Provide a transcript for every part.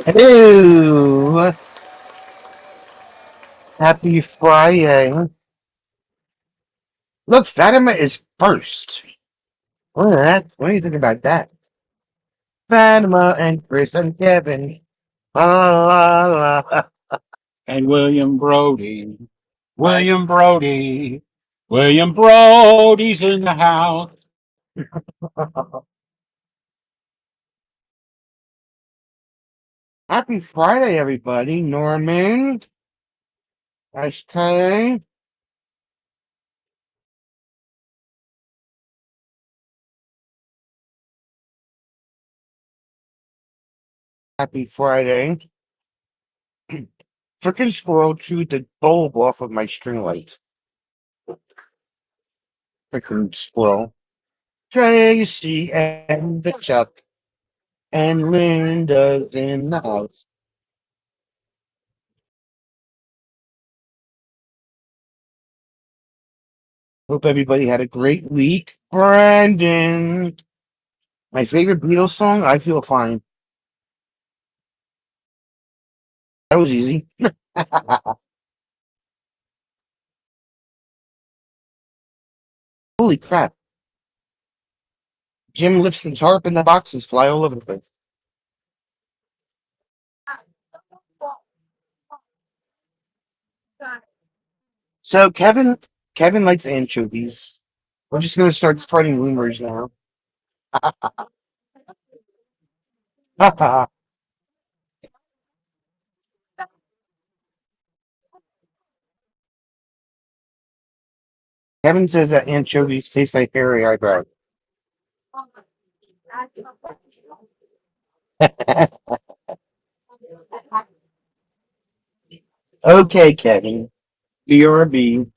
Hello. Happy Friday. Look, Fatima is first. What do you think about that? Fatima and Chris and Kevin. La la la la. And William Brody. William Brody. William Brody's in the house. Happy Friday, everybody. Norman. Hashtag. Happy Friday. Frickin' squirrel chewed the bulb off of my string light. Frickin' squirrel. Tracy and the Chuck. And Linda's in the house. Hope everybody had a great week. Brandon. My favorite Beatles song, I Feel Fine. That was easy. Holy crap. Jim lifts the tarp and the boxes fly all over the place. So Kevin likes anchovies. We're just gonna start spreading rumors now. Kevin says that anchovies taste like hairy eyebrows. Okay, Kevin. BRB.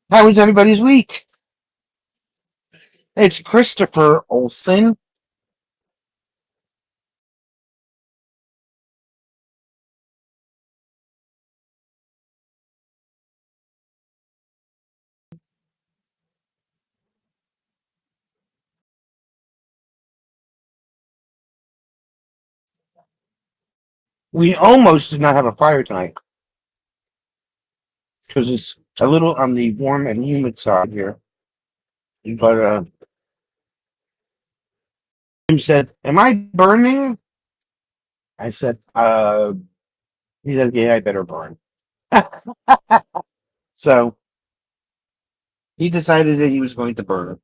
How was everybody's week? It's Christopher Olson. We almost did not have a fire tonight because it's a little on the warm and humid side here. But Jim said, "Am I burning?" I said, he said, "Yeah, I better burn." So he decided that he was going to burn.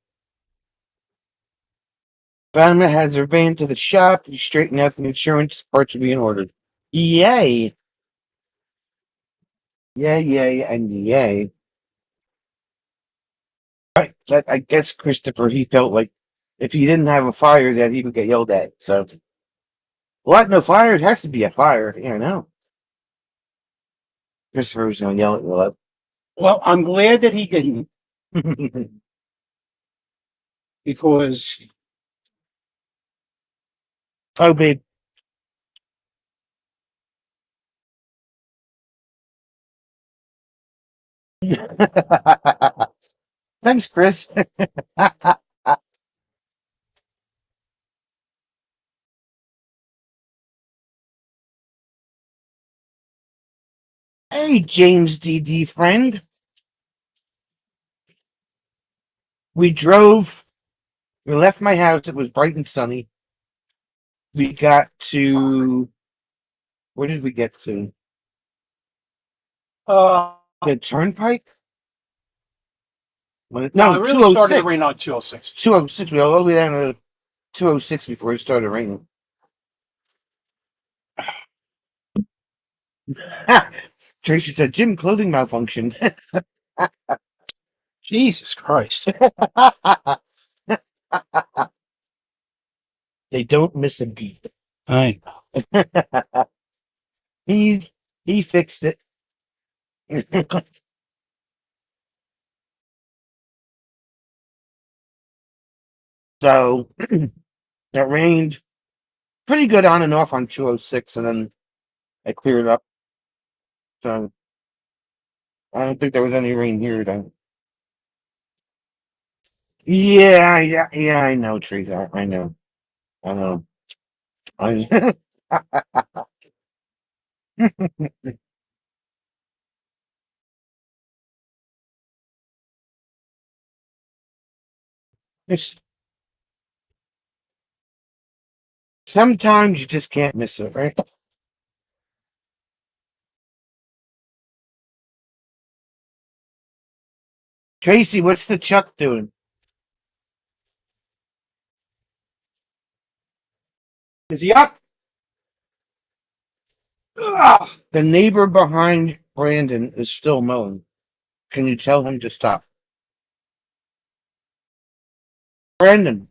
Fatima has her van to the shop. He straightened out the insurance. Parts are being ordered. Yay! Yay, yay, and yay. I guess Christopher, he felt like if he didn't have a fire that he would get yelled at. So, what? No fire? It has to be a fire. Yeah, I know. Christopher was going to yell at you. Well, I'm glad that he didn't because Oh, babe. Thanks, Chris. Hey, James DD friend. We drove. We left my house. It was bright and sunny. We got to. Where did we get to? The Turnpike? No, it really started to 206. rain on 206. 206. We were all the way down to 206 before it started raining. Tracy said, Jim, clothing malfunction. Jesus Christ. They don't miss a beat. I know. He fixed it. So it rained pretty good on and off on 206, and then it cleared up. So I don't think there was any rain here then. Yeah, I know, Teresa. I know. I know. I, it's, sometimes you just can't miss it, right? Tracy, what's the Chuck doing? Is he up? Ugh. The neighbor behind Brandon is still mowing. Can you tell him to stop? Brandon,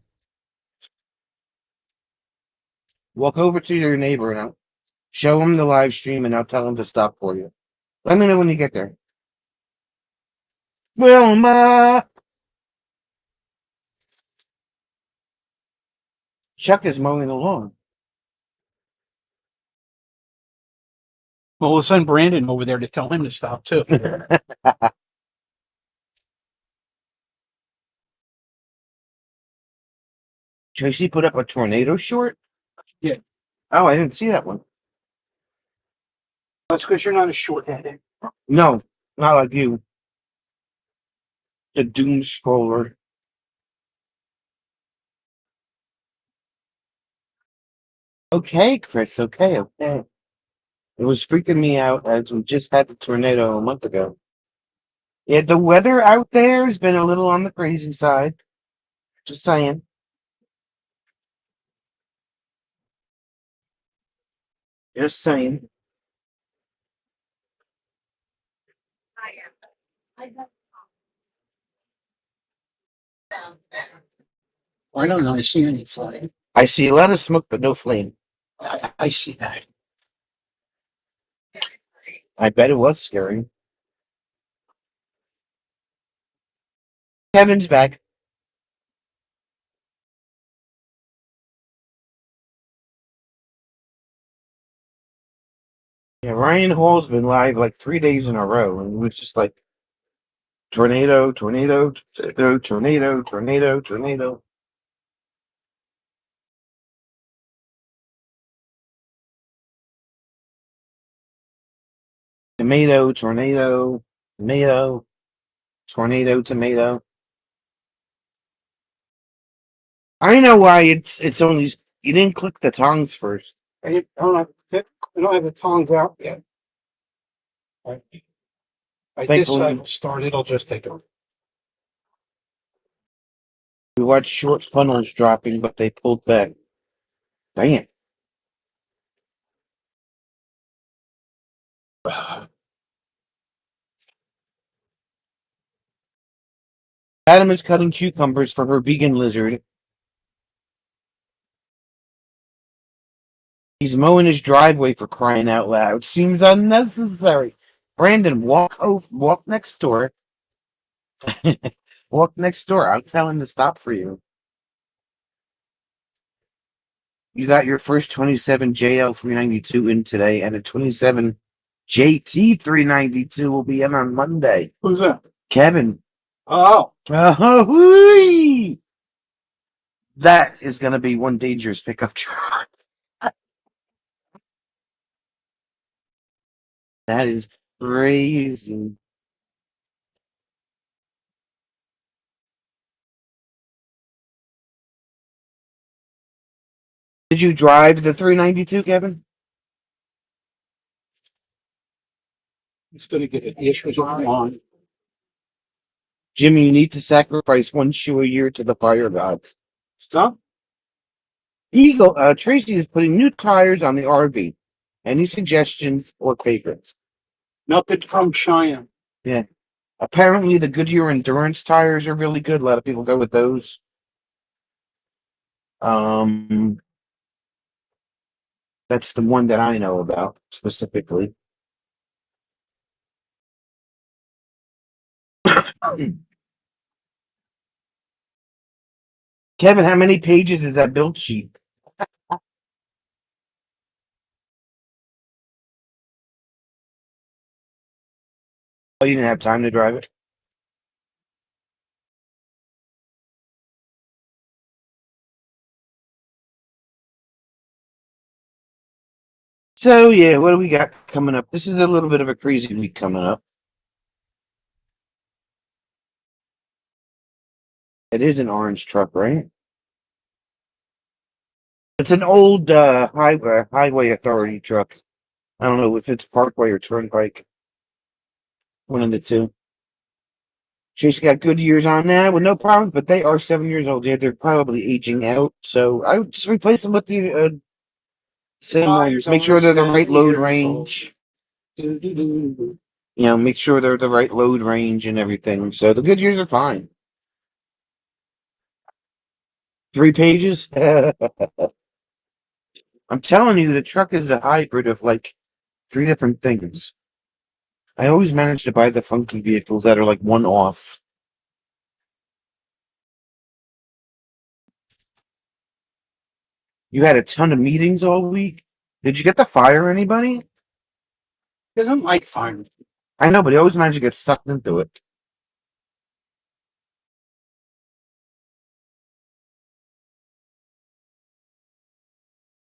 walk over to your neighbor and I'll show him the live stream and I'll tell him to stop for you. Let me know when you get there. Wilma! Chuck is mowing the lawn. Well, we'll send Brandon over there to tell him to stop too. Tracy put up a tornado short? Yeah. Oh, I didn't see that one. That's because you're not a short-headed. No, not like you. The doom scroller. Okay, Chris, okay. It was freaking me out as we just had the tornado a month ago. Yeah, the weather out there has been a little on the crazy side. Just saying. Just saying. I don't know. I see any flame. I see a lot of smoke, but no flame. I see that. I bet it was scary. Kevin's back. Yeah, Ryan Hall's been live like 3 days in a row, and it was just like tornado, tornado, tornado, tornado, tornado, tornado. Tomato, tornado, tomato, tornado, tomato. I know why it's only you didn't click the tongs first. I don't have the tongs out yet. This side will start. It'll just take a. We watched short funnels dropping, but they pulled back. Dang it. Adam is cutting cucumbers for her vegan lizard. He's mowing his driveway for crying out loud. Seems unnecessary. Brandon, walk next door. Walk next door. I'll tell him to stop for you. You got your first 27 JL 392 in today, and a 27 JT 392 will be in on Monday. Who's that? Kevin. Oh. That is going to be one dangerous pickup truck. That is crazy. Did you drive the 392, Kevin? He's going to get an issue on. Jimmy, you need to sacrifice one shoe a year to the fire gods. Stop. Tracy is putting new tires on the RV. Any suggestions or favorites? Nothing from Cheyenne. Yeah. Apparently, the Goodyear Endurance tires are really good. A lot of people go with those. That's the one that I know about specifically. Kevin, how many pages is that build sheet? Oh, you didn't have time to drive it? So yeah, what do we got coming up? This is a little bit of a crazy week coming up. It is an orange truck, right? It's an old highway authority truck. I don't know if it's Parkway or Turnpike. One of the two. She's got good years on that with no problems, but they are 7 years old. Yeah, they're probably aging out. So I would just replace them with the same ones. Make sure they're the right load range. Make sure they're the right load range and everything. So the good years are fine. 3 pages. I'm telling you, the truck is a hybrid of like three different things. I always manage to buy the funky vehicles that are like one off. You had a ton of meetings all week. Did you get to fire anybody? Doesn't like fun. I know, but he always managed to get sucked into it.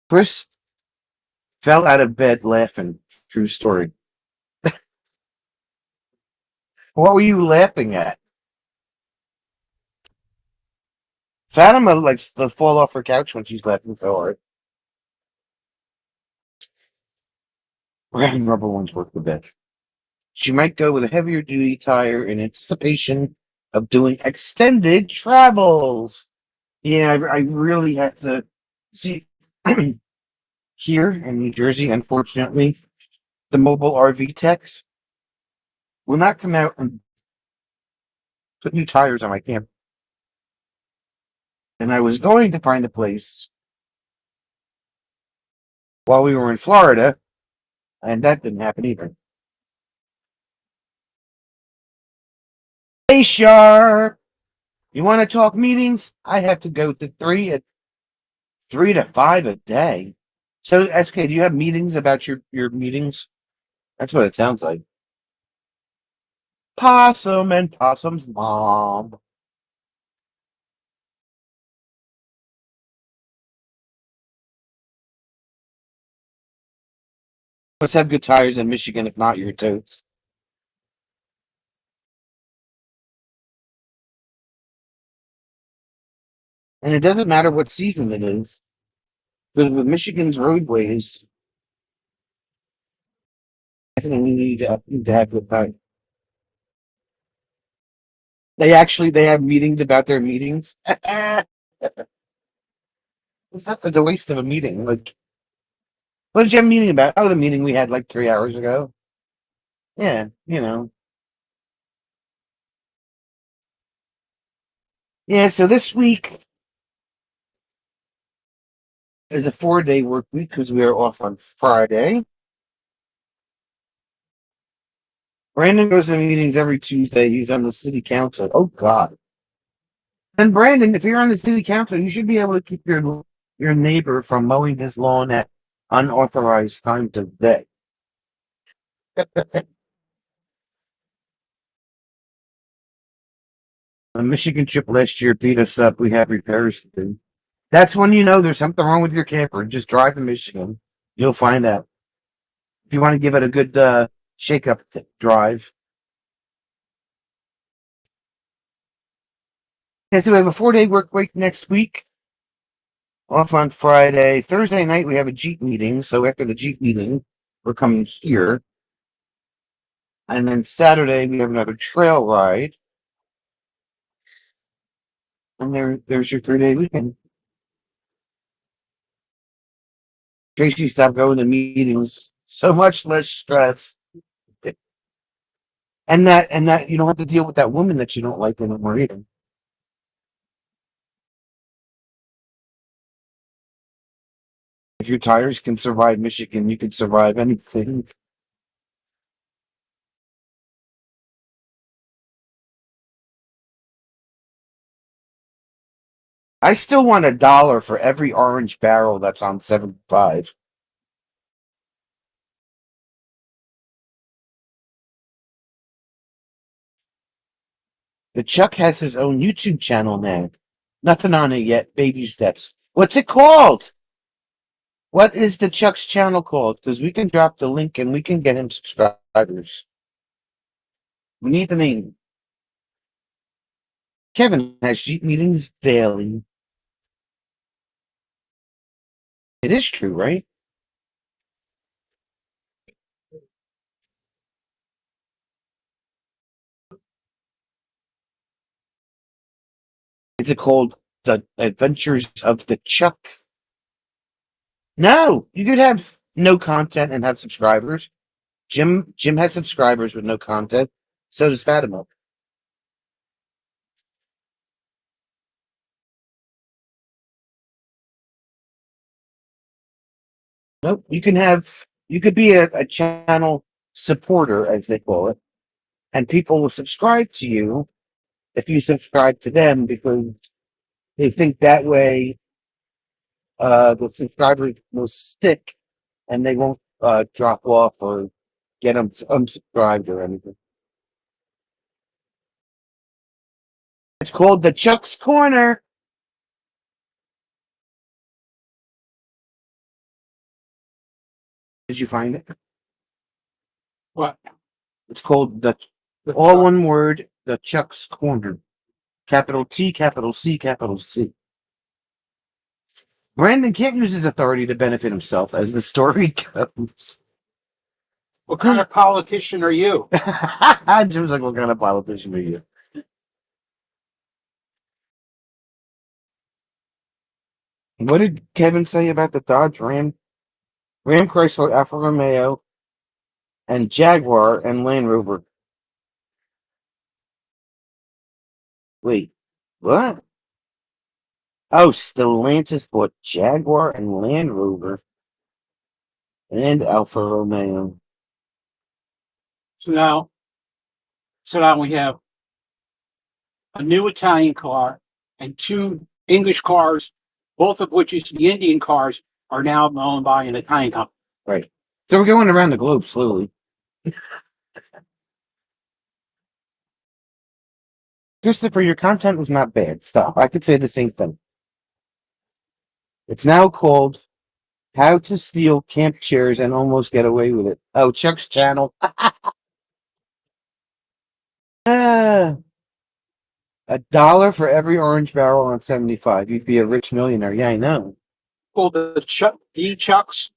Chris fell out of bed laughing. True story. What were you laughing at? Fatima likes to fall off her couch when she's laughing so hard. Round rubber ones work the best. She might go with a heavier duty tire in anticipation of doing extended travels. Yeah, I really have to see here in New Jersey, unfortunately, the mobile RV techs will not come out and put new tires on my camper. And I was going to find a place while we were in Florida, and that didn't happen either. Hey, Sharp! You want to talk meetings? I have to go to 3 to 5 a day. So, SK, do you have meetings about your meetings? That's what it sounds like. Possum and Possum's mom. Let's have good tires in Michigan, if not your totes. And it doesn't matter what season it is. But with Michigan's roadways, I think we need to have good tires. They have meetings about their meetings. It's not a waste of a meeting. Like, what did you have a meeting about? Oh, the meeting we had like 3 hours ago. Yeah, Yeah, so this week is a 4-day work week because we are off on Friday. Brandon goes to meetings every Tuesday. He's on the city council. Oh God. And Brandon, if you're on the city council, you should be able to keep your neighbor from mowing his lawn at unauthorized times of day. The Michigan trip last year beat us up. We have repairs to do. That's when you know there's something wrong with your camper. Just drive to Michigan. You'll find out. If you want to give it a good shake up drive. Okay, so we have a 4-day work week next week. Off on Friday. Thursday night, we have a Jeep meeting. So after the Jeep meeting, we're coming here. And then Saturday, we have another trail ride. And there's your 3-day weekend. Tracy stopped going to meetings. So much less stress. And that you don't have to deal with that woman that you don't like anymore either. If your tires can survive Michigan, you can survive anything. I still want $1 for every orange barrel that's on 75. The Chuck has his own YouTube channel now. Nothing on it yet. Baby steps. What's it called? What is the Chuck's channel called? Because we can drop the link and we can get him subscribers. We need the name. Kevin has Jeep meetings daily. It is true, right? Is it called The Adventures of the Chuck? No, you could have no content and have subscribers. Jim has subscribers with no content. So does Fatima. Nope. You could be a channel supporter, as they call it, and people will subscribe to you if you subscribe to them because they think that way the subscribers will stick and they won't drop off or get unsubscribed or anything. It's called the Chuck's Corner. Did you find it? What? It's called all one word, the Chuck's Corner. Capital T, capital C, capital C. Brandon can't use his authority to benefit himself, as the story goes. What kind of politician are you? Jim's like, what kind of politician are you? What did Kevin say about the Dodge Ram Chrysler, Alfa Romeo, and Jaguar and Land Rover? Wait, what? Oh, Stellantis bought Jaguar and Land Rover and Alfa Romeo. So now we have a new Italian car and two English cars, both of which used to be Indian cars, are now owned by an Italian company. Right. So we're going around the globe slowly. Christopher, your content was not bad. Stop. I could say the same thing. It's now called How to Steal Camp Chairs and Almost Get Away with It. Oh, Chuck's channel. $1 for every orange barrel on 75. You'd be a rich millionaire. Yeah, I know. Called the Chucks.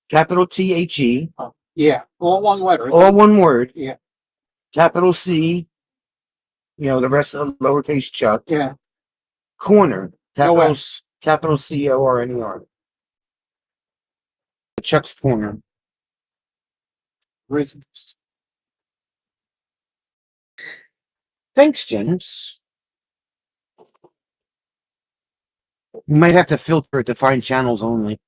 Capital THE. Yeah, all one letter. All one word. Yeah. Capital C. The rest of lowercase Chuck. Yeah. Corner. No S. Capital CORNER. Chuck's Corner. Thanks, James. You might have to filter it to find channels only.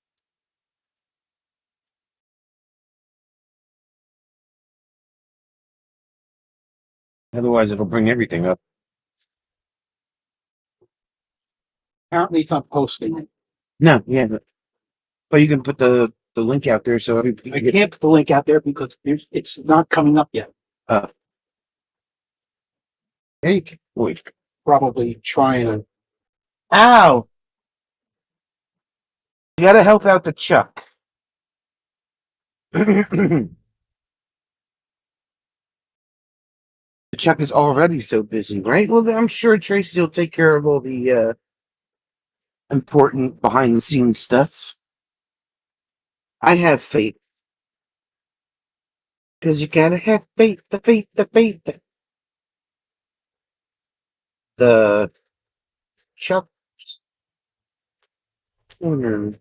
Otherwise, it'll bring everything up. Apparently, it's not posting. No, yeah. But you can put the link out there so I can't put the link out there because it's not coming up yet. Hey, wait. Probably trying to. Ow! You gotta help out the Chuck. The Chuck is already so busy, right? Well, I'm sure Tracy will take care of all the important behind-the-scenes stuff. I have faith. Because you gotta have faith, the faith. The Chuck Corner.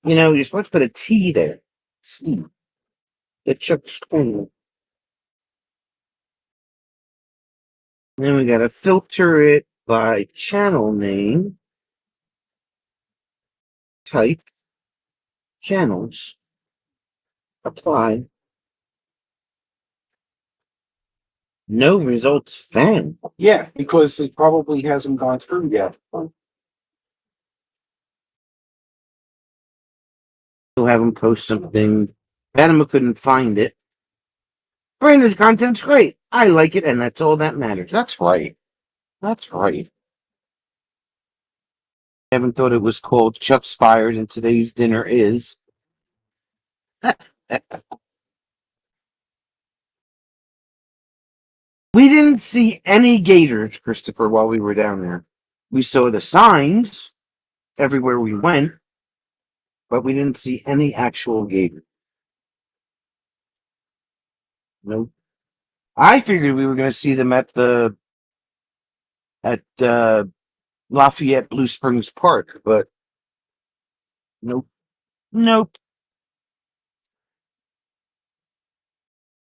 You're supposed to put a T there. T. The Chuck's Corner. Then we gotta filter it by channel name. Type. Channels. Apply. No results found. Yeah, because it probably hasn't gone through yet. We'll have them post something. Fatima couldn't find it. Brandon's content's great. I like it, and that's all that matters. That's right. That's right. haven't thought it was called Chuck's Fired, and today's dinner is. We didn't see any gators, Christopher, while we were down there. We saw the signs everywhere we went, but we didn't see any actual gators. Nope. I figured we were going to see them at Lafayette Blue Springs Park, but nope, nope.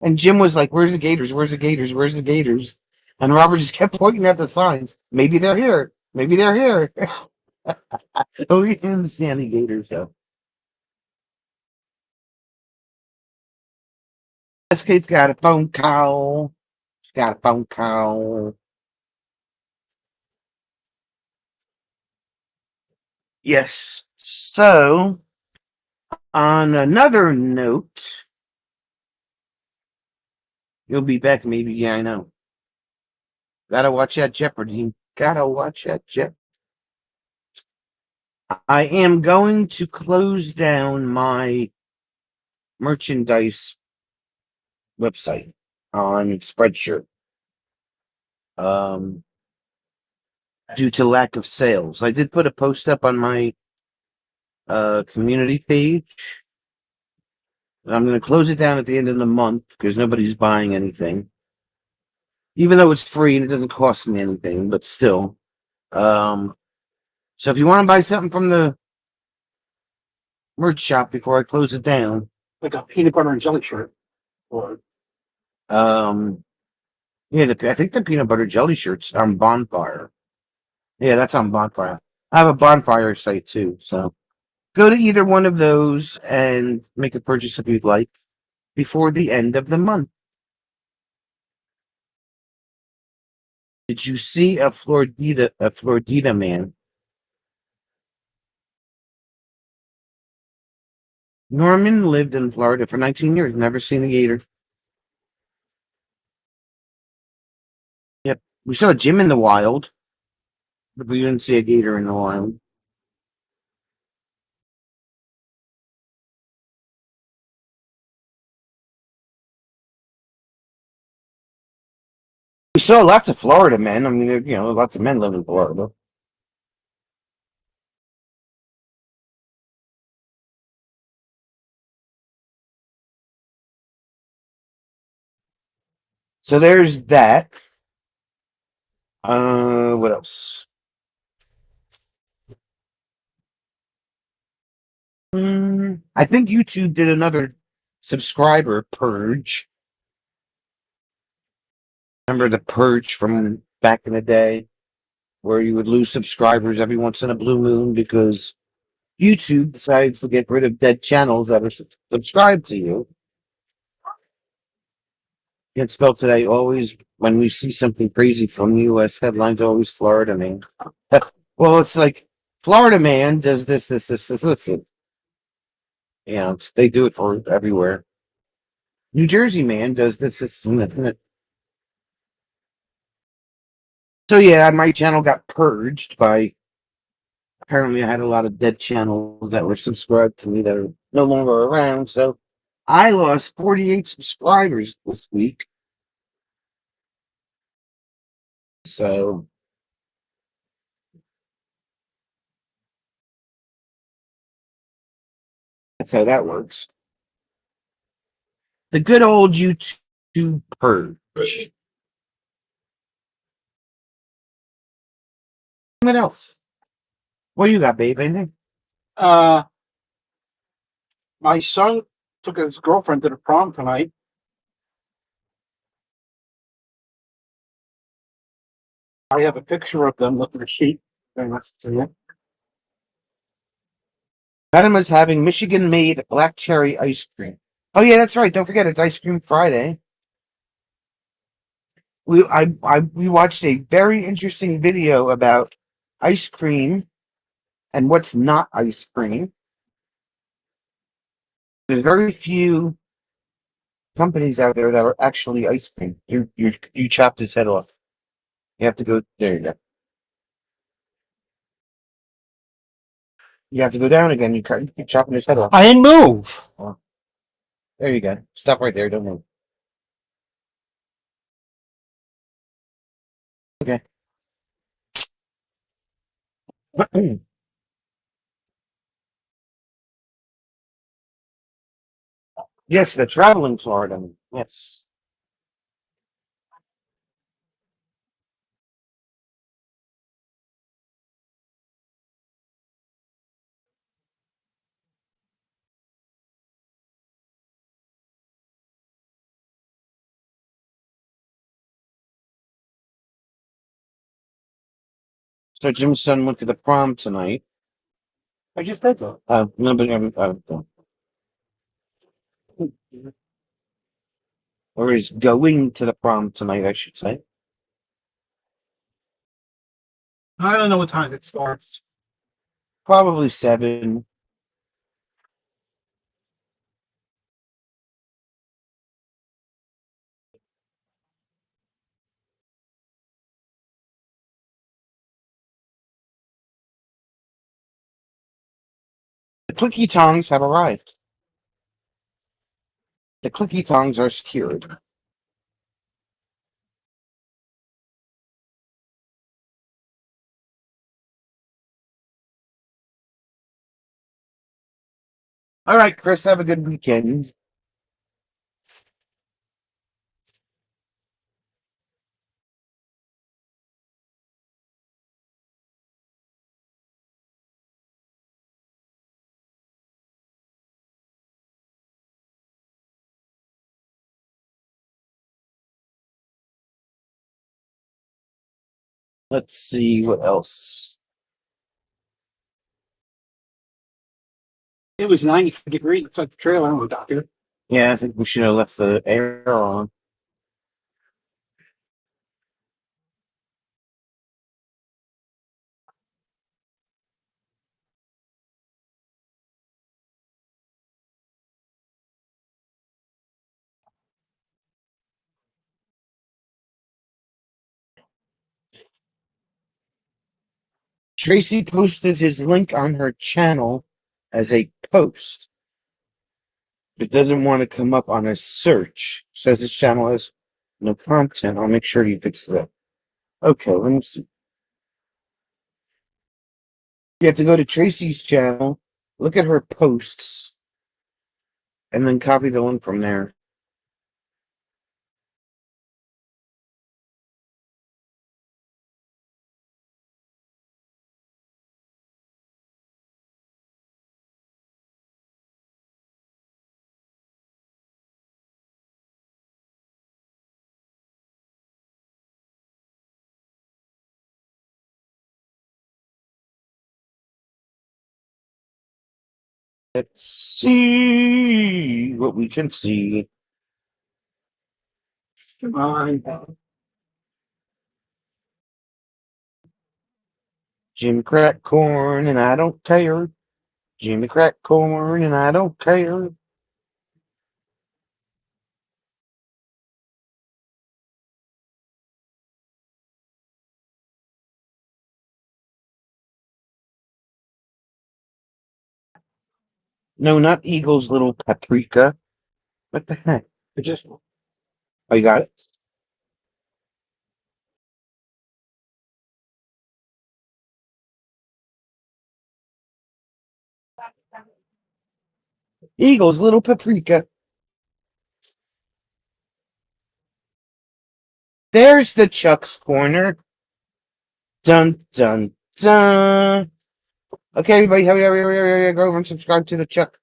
And Jim was like, "Where's the gators? Where's the gators? Where's the gators?" And Robert just kept pointing at the signs. Maybe they're here. Maybe they're here. Oh, we didn't see any gators though. This kid's got a phone call. She's got a phone call. Yes. So, on another note, you'll be back maybe. Yeah, I know. Gotta watch that Jeopardy. Gotta watch that Jeopardy. I am going to close down my merchandise website on Spreadshirt um, due to lack of sales. I did put a post up on my community page. I'm going to close it down at the end of the month because nobody's buying anything. Even though it's free and it doesn't cost me anything, but still. So if you want to buy something from the merch shop before I close it down, Like a peanut butter and jelly shirt. Or yeah, I think the peanut butter jelly shirt's on Bonfire. Yeah, that's on Bonfire. I have a Bonfire site too, so go to either one of those and make a purchase if you'd like before the end of the month. Did you see a Florida man? Norman lived in Florida for 19 years, never seen a gator. Yep. We saw Jim in the wild, but we didn't see a gator in the wild. We saw lots of Florida men. I mean, lots of men live in Florida. So there's that. What else? I think YouTube did another subscriber purge. Remember the purge from back in the day where you would lose subscribers every once in a blue moon because YouTube decides to get rid of dead channels that are subscribed to you. Can't spell today. Always, when we see something crazy from U.S. headlines, always Florida man. Well, it's like Florida man does this. Yeah, they do it for everywhere. New Jersey man does this and that. So yeah, my channel got purged by. Apparently, I had a lot of dead channels that were subscribed to me that are no longer around. So I lost 48 subscribers this week. So that's how that works. The good old YouTube purge. What else? What do you got, babe? Anything? my son took his girlfriend to the prom tonight. I have a picture of them looking at a sheet. Fatima's having Michigan-made black cherry ice cream. Oh yeah, that's right. Don't forget it's Ice Cream Friday. We watched a very interesting video about ice cream and what's not ice cream. There's very few companies out there that are actually ice cream. You chopped his head off. You have to go there. You go. You have to go down again. You keep chopping his head off. I didn't move. There you go. Stop right there. Don't move. Okay. Yes, the traveling Florida. Yes. So Jim's son went to the prom tonight. I just did that. No, but or is going to the prom tonight, I should say. I don't know what time it starts. Probably 7. The clicky tongs have arrived. The clicky tongs are secured. All right, Chris, have a good weekend. Let's see what else. It was 95 degrees outside the trailer. I'm doctor. Yeah, I think we should have left the air on. Tracy posted his link on her channel as a post. It doesn't want to come up on a search. Says his channel has no content. I'll make sure he fixes it. Okay, let me see. You have to go to Tracy's channel, look at her posts, and then copy the link from there. Let's see what we can see. Come on. Jimmy crack corn and I don't care. Jimmy crack corn and I don't care. No, not Eagle's little paprika. What the heck? It just Oh, you got it? Eagle's little paprika. There's the Chuck's Corner. Dun, dun, dun. Okay, everybody, hurry, go over and subscribe to the Chuck.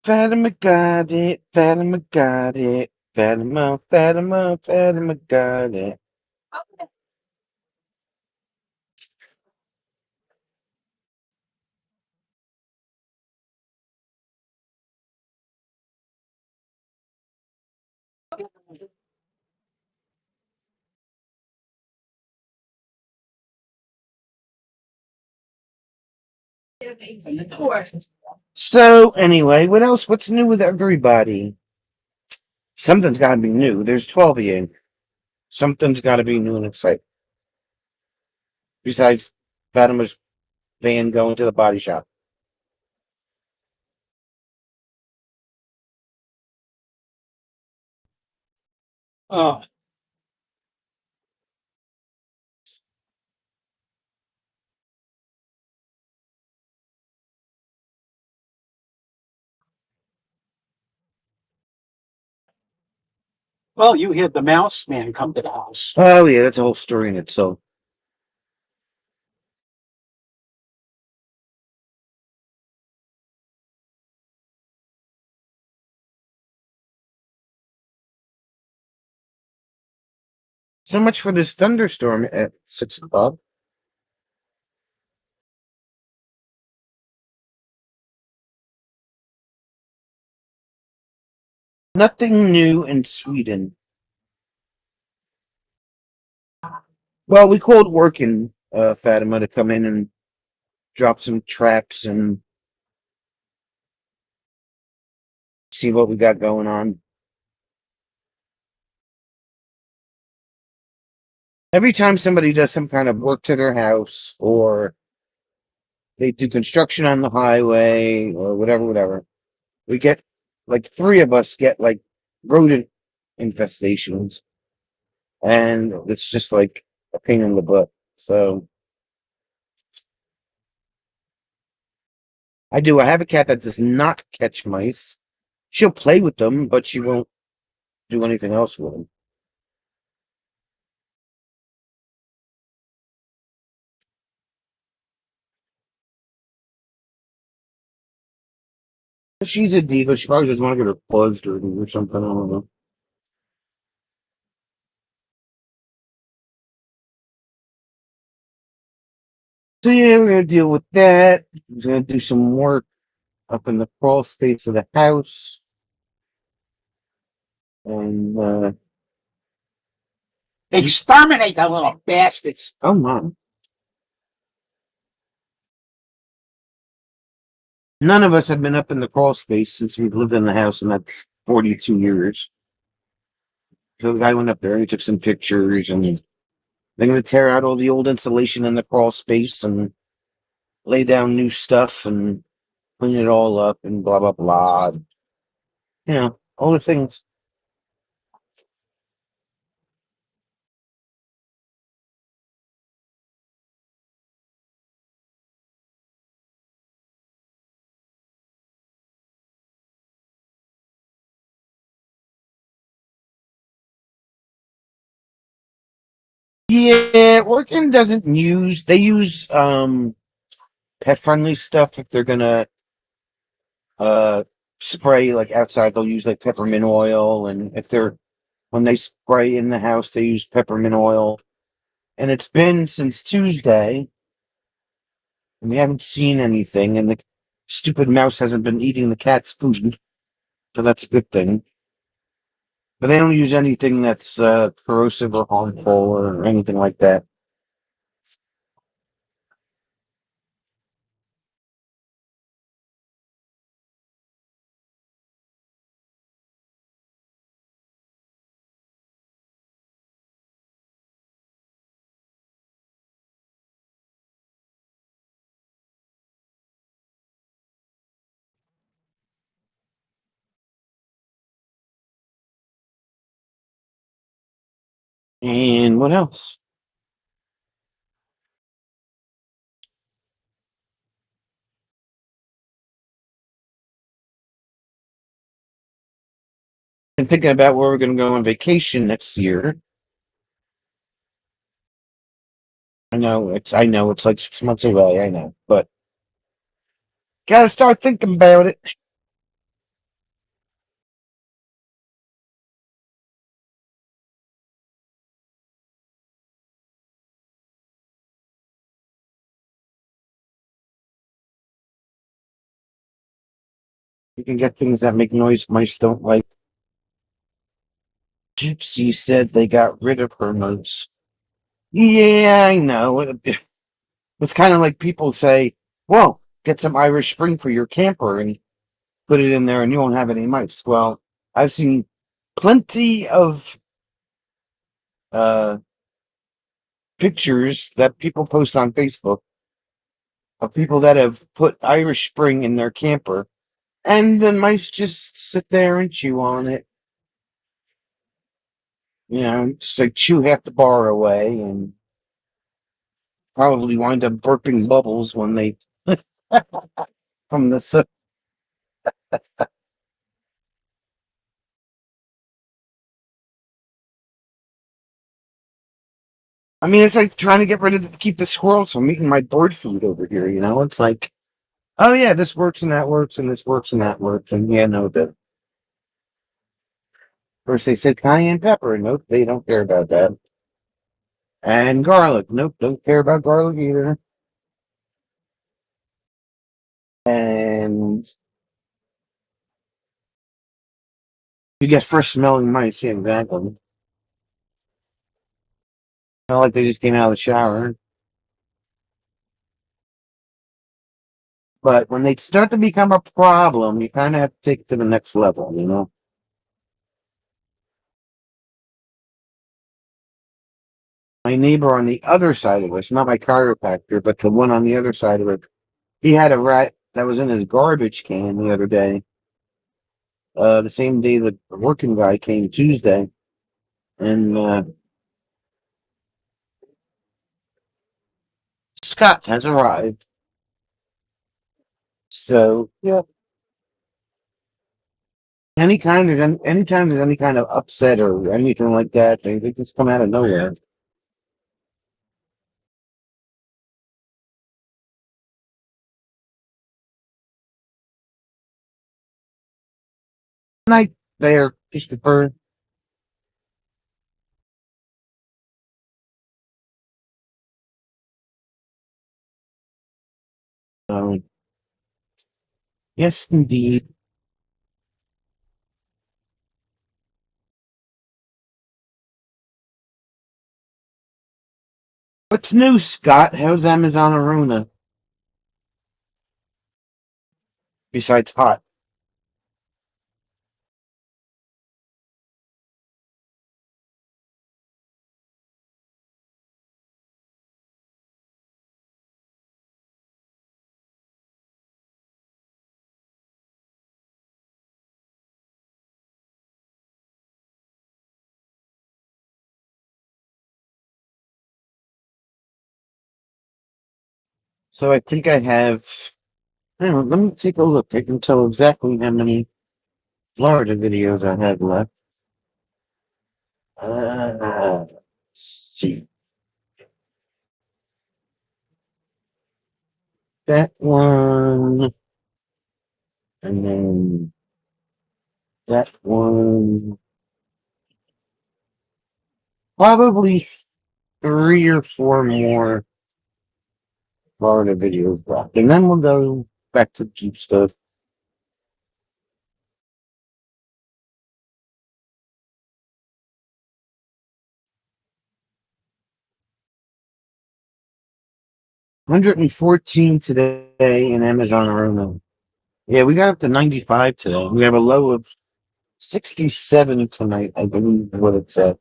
Fatima got it. Fatima got it. Fatima got it. So anyway, what else? What's new with everybody? Something's got to be new. There's 12 of you. Something's got to be new and exciting. Besides Fatima's van going to the body shop. Oh, well, you had the mouse man come to the house. Oh yeah, that's a whole story in itself. So much for this thunderstorm at 6 o'clock. Nothing new in Sweden. Well, we called working Fatima to come in and drop some traps and see what we got going on. Every time somebody does some kind of work to their house or they do construction on the highway or whatever, we get like three of us get like rodent infestations. And it's just like a pain in the butt. So I do. I have a cat that does not catch mice. She'll play with them, but she won't do anything else with them. She's a diva. She probably doesn't want to get her paws dirty or something. I don't know. So yeah, we're gonna deal with that. We're gonna do some work up in the crawl space of the house, and Exterminate the little bastards. oh my, none of us have been up in the crawl space since we've lived in the house, and that's 42 years. So the guy went up there and he took some pictures, and they're gonna tear out all the old insulation in the crawl space and lay down new stuff and clean it all up and blah blah blah. You know, all the things. Yeah, working doesn't use they use pet friendly stuff if they're gonna uh spray like outside they'll use like peppermint oil, and if they're when they spray in the house they use peppermint oil. And it's been since Tuesday and we haven't seen anything, and the stupid mouse hasn't been eating the cat's food. So that's a good thing. But they don't use anything that's corrosive or harmful or anything like that. And what else? Been thinking about where we're going to go on vacation next year. I know it's like 6 months away. I know, but gotta start thinking about it. You can get things that make noise mice don't like. Gypsy said they got rid of her mouse. Yeah, I know. It's kind of like people say, well, get some Irish Spring for your camper and put it in there and you won't have any mice. Well, I've seen plenty of uh, pictures that people post on Facebook of people that have put Irish Spring in their camper and the mice just sit there and chew on it. Just like chew half the bar away and probably wind up burping bubbles when they from the soot. I mean, it's like trying to get rid of keep the squirrels from eating my bird food over here. It's like, oh yeah, this works and that works and this works and that works and yeah, no, the first they said cayenne pepper, nope, they don't care about that, and garlic, nope, don't care about garlic either, and you get fresh smelling mice, yeah, exactly. Not like they just came out of the shower. But when they start to become a problem, you kind of have to take it to the next level. My neighbor on the other side of us, not my chiropractor, but the one on the other side of it, he had a rat that was in his garbage can the other day. The same day that the working guy came Tuesday, and Scott has arrived. So yeah, anytime there's any kind of upset or anything like that, they just come out of nowhere. Night there, Christopher. Yes, indeed. What's new, Scott? How's Amazon Aruna? Besides hot. 'So I think I have. Hang on, let me take a look. I can tell exactly how many Florida videos I have left. Let's see. That one, and then that one. Probably 3 or 4 more Florida videos left. And then we'll go back to Jeep stuff. $114 today in Amazon Arona. Yeah, we got up to 95 today. We have a low of 67 tonight, I believe what it said.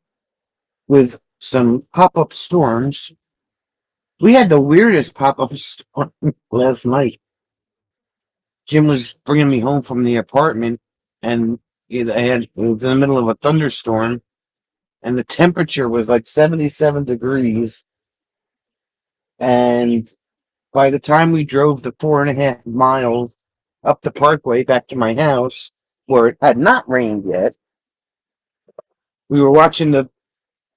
With some pop-up storms. We had the weirdest pop-up storm last night. Jim was bringing me home from the apartment, and it was in the middle of a thunderstorm, and the temperature was like 77 degrees. And by the time we drove the 4.5 miles up the parkway back to my house, where it had not rained yet, we were watching the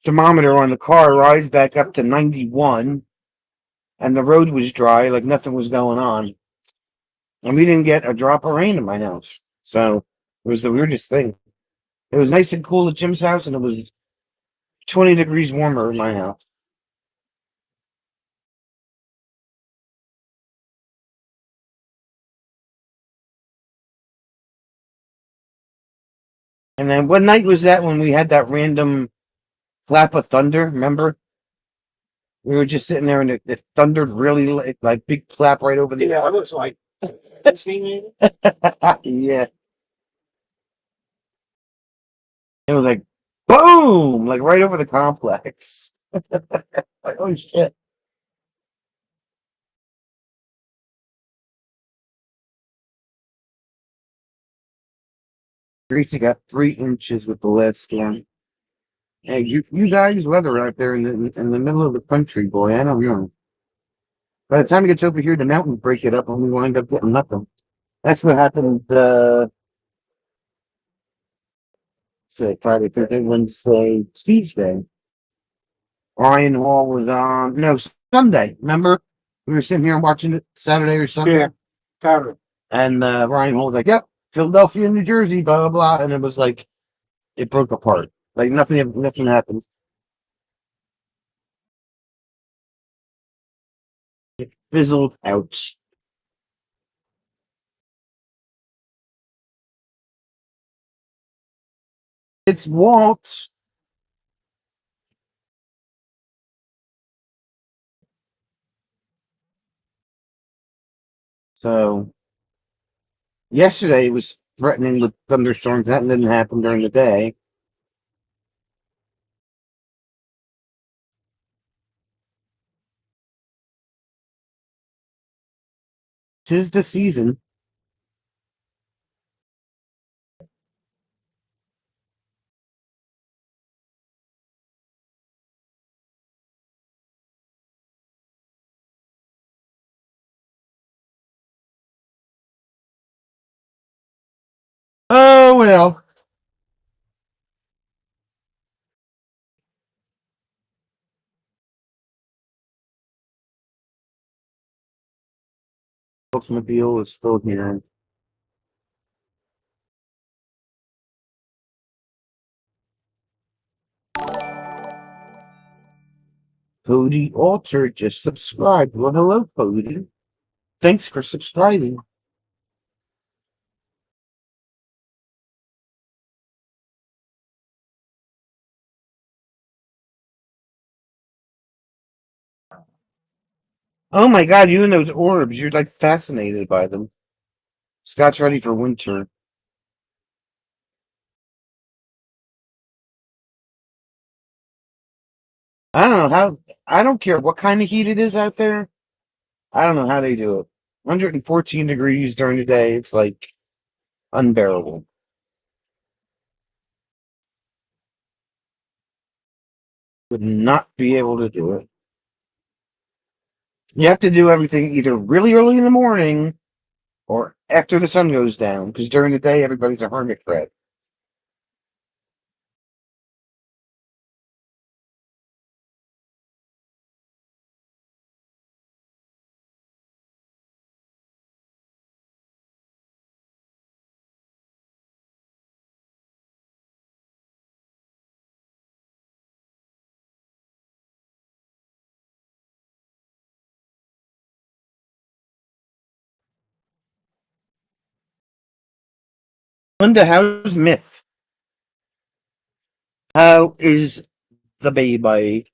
thermometer on the car rise back up to 91, and the road was dry, like nothing was going on. And we didn't get a drop of rain in my house. So it was the weirdest thing. It was nice and cool at Jim's house, and it was 20 degrees warmer in my house. And then what night was that when we had that random clap of thunder? Remember? We were just sitting there, and it thundered really like big clap right over the. Yeah, it was like, Disney. Yeah, it was like boom, like right over the complex. Like, oh shit! Greasy got 3 inches with the last storm. Hey, you guys weather out there in the middle of the country, boy. I don't know. By the time it gets over here, the mountains break it up, and we wind up getting nothing. That's what happened. Say Friday, Thursday, Wednesday, Tuesday. Ryan Hall was on no Sunday. Remember, we were sitting here watching it Saturday or Sunday, Yeah, Saturday. and Ryan Hall was like, "Yep, Philadelphia, New Jersey, blah blah blah," and it was like it broke apart. Like nothing happened. Fizzled out. It's Walt. So yesterday it was threatening with thunderstorms. That didn't happen during the day. Tis the season. Oh well. Oldsmobile is still here. Cody Alter just subscribed. Well, hello, Cody. Thanks for subscribing. Oh my god, you and those orbs, you're like fascinated by them. Scott's ready for winter. I don't know how, I don't care what kind of heat it is out there. I don't know how they do it. 114 degrees during the day, it's like unbearable. Would not be able to do it. You have to do everything either really early in the morning or after the sun goes down, because during the day, everybody's a hermit crab. Linda, how's Myth? How is the baby,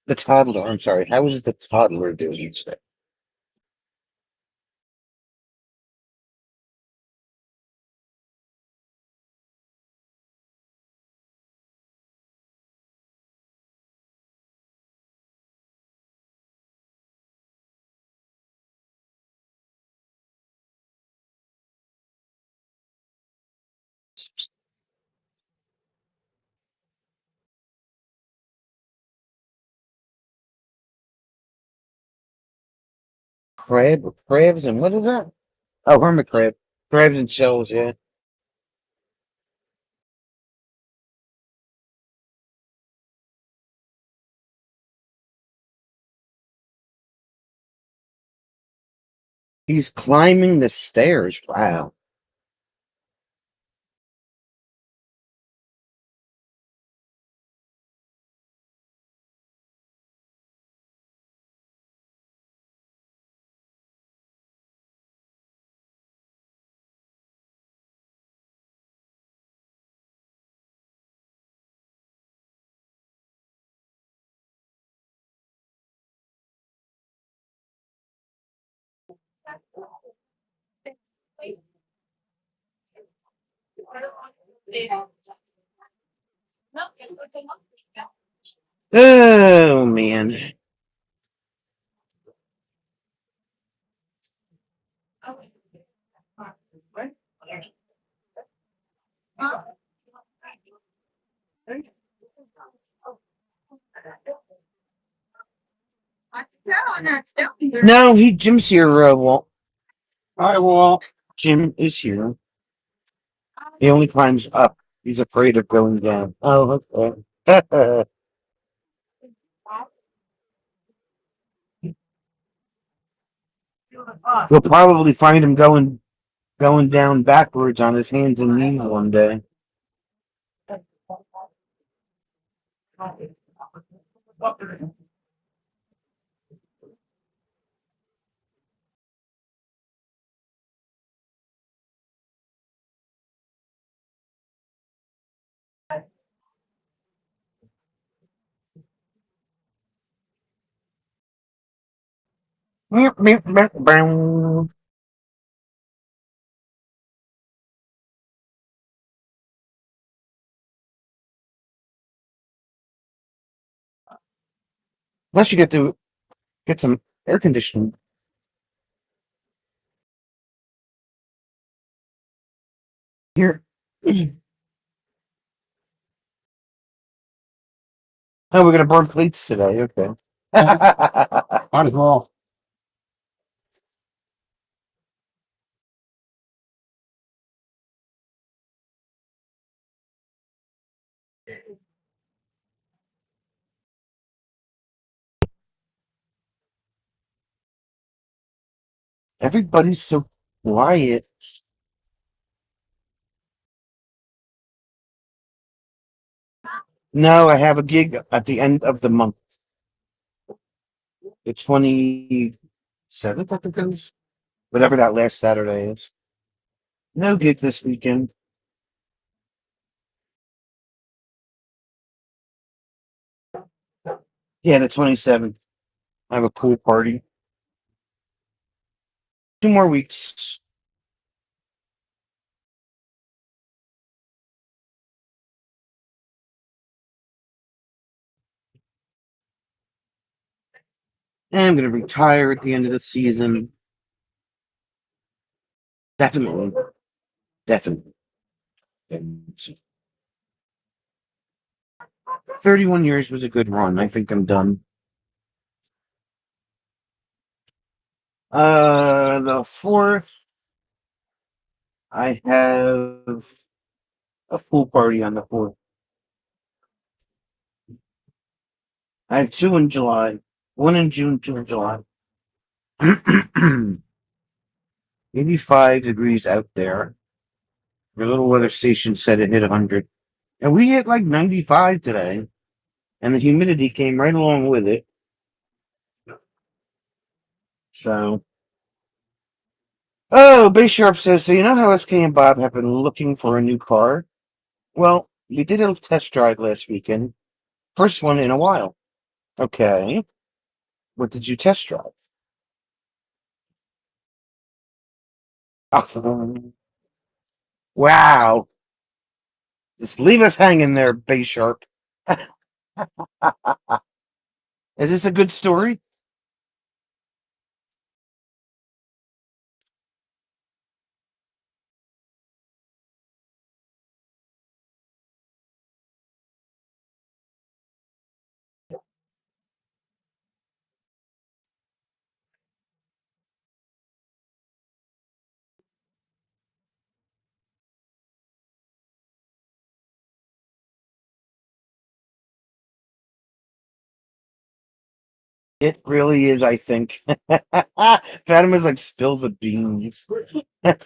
the toddler? I'm sorry, how is the toddler doing today? Crabs, and what is that? Oh, hermit crab. Crabs and shells, yeah. He's climbing the stairs. Wow. Oh man. No, Jim's here, Walt. Hi, Walt. Jim is here. He only climbs up. He's afraid of going down. Oh, okay. You'll probably find him going down backwards on his hands and knees one day. Unless you get to get some air conditioning. Here. Oh, we're gonna burn plates today. Okay. Might as well. Everybody's so quiet. No, I have a gig at the end of the month. The 27th, I think it is. Whatever that last Saturday is. No gig this weekend. Yeah, the 27th. I have a pool party. 2 more weeks. And I'm going to retire at the end of the season. Definitely. Definitely. 31 years was a good run. I think I'm done. The 4th, I have a pool party on the 4th. I have 2 in July. 1 in June, 2 in July. 85 degrees out there. Your little weather station said it hit 100. And we hit like 95 today. And the humidity came right along with it. So. Oh, Bay Sharp says, so you know how SK and Bob have been looking for a new car? Well, we did a test drive last weekend. First one in a while. Okay. What did you test drive? Oh, wow. Just leave us hanging there, Bay Sharp. Is this a good story? It really is, I think. Fatima's like, spill the beans. Well,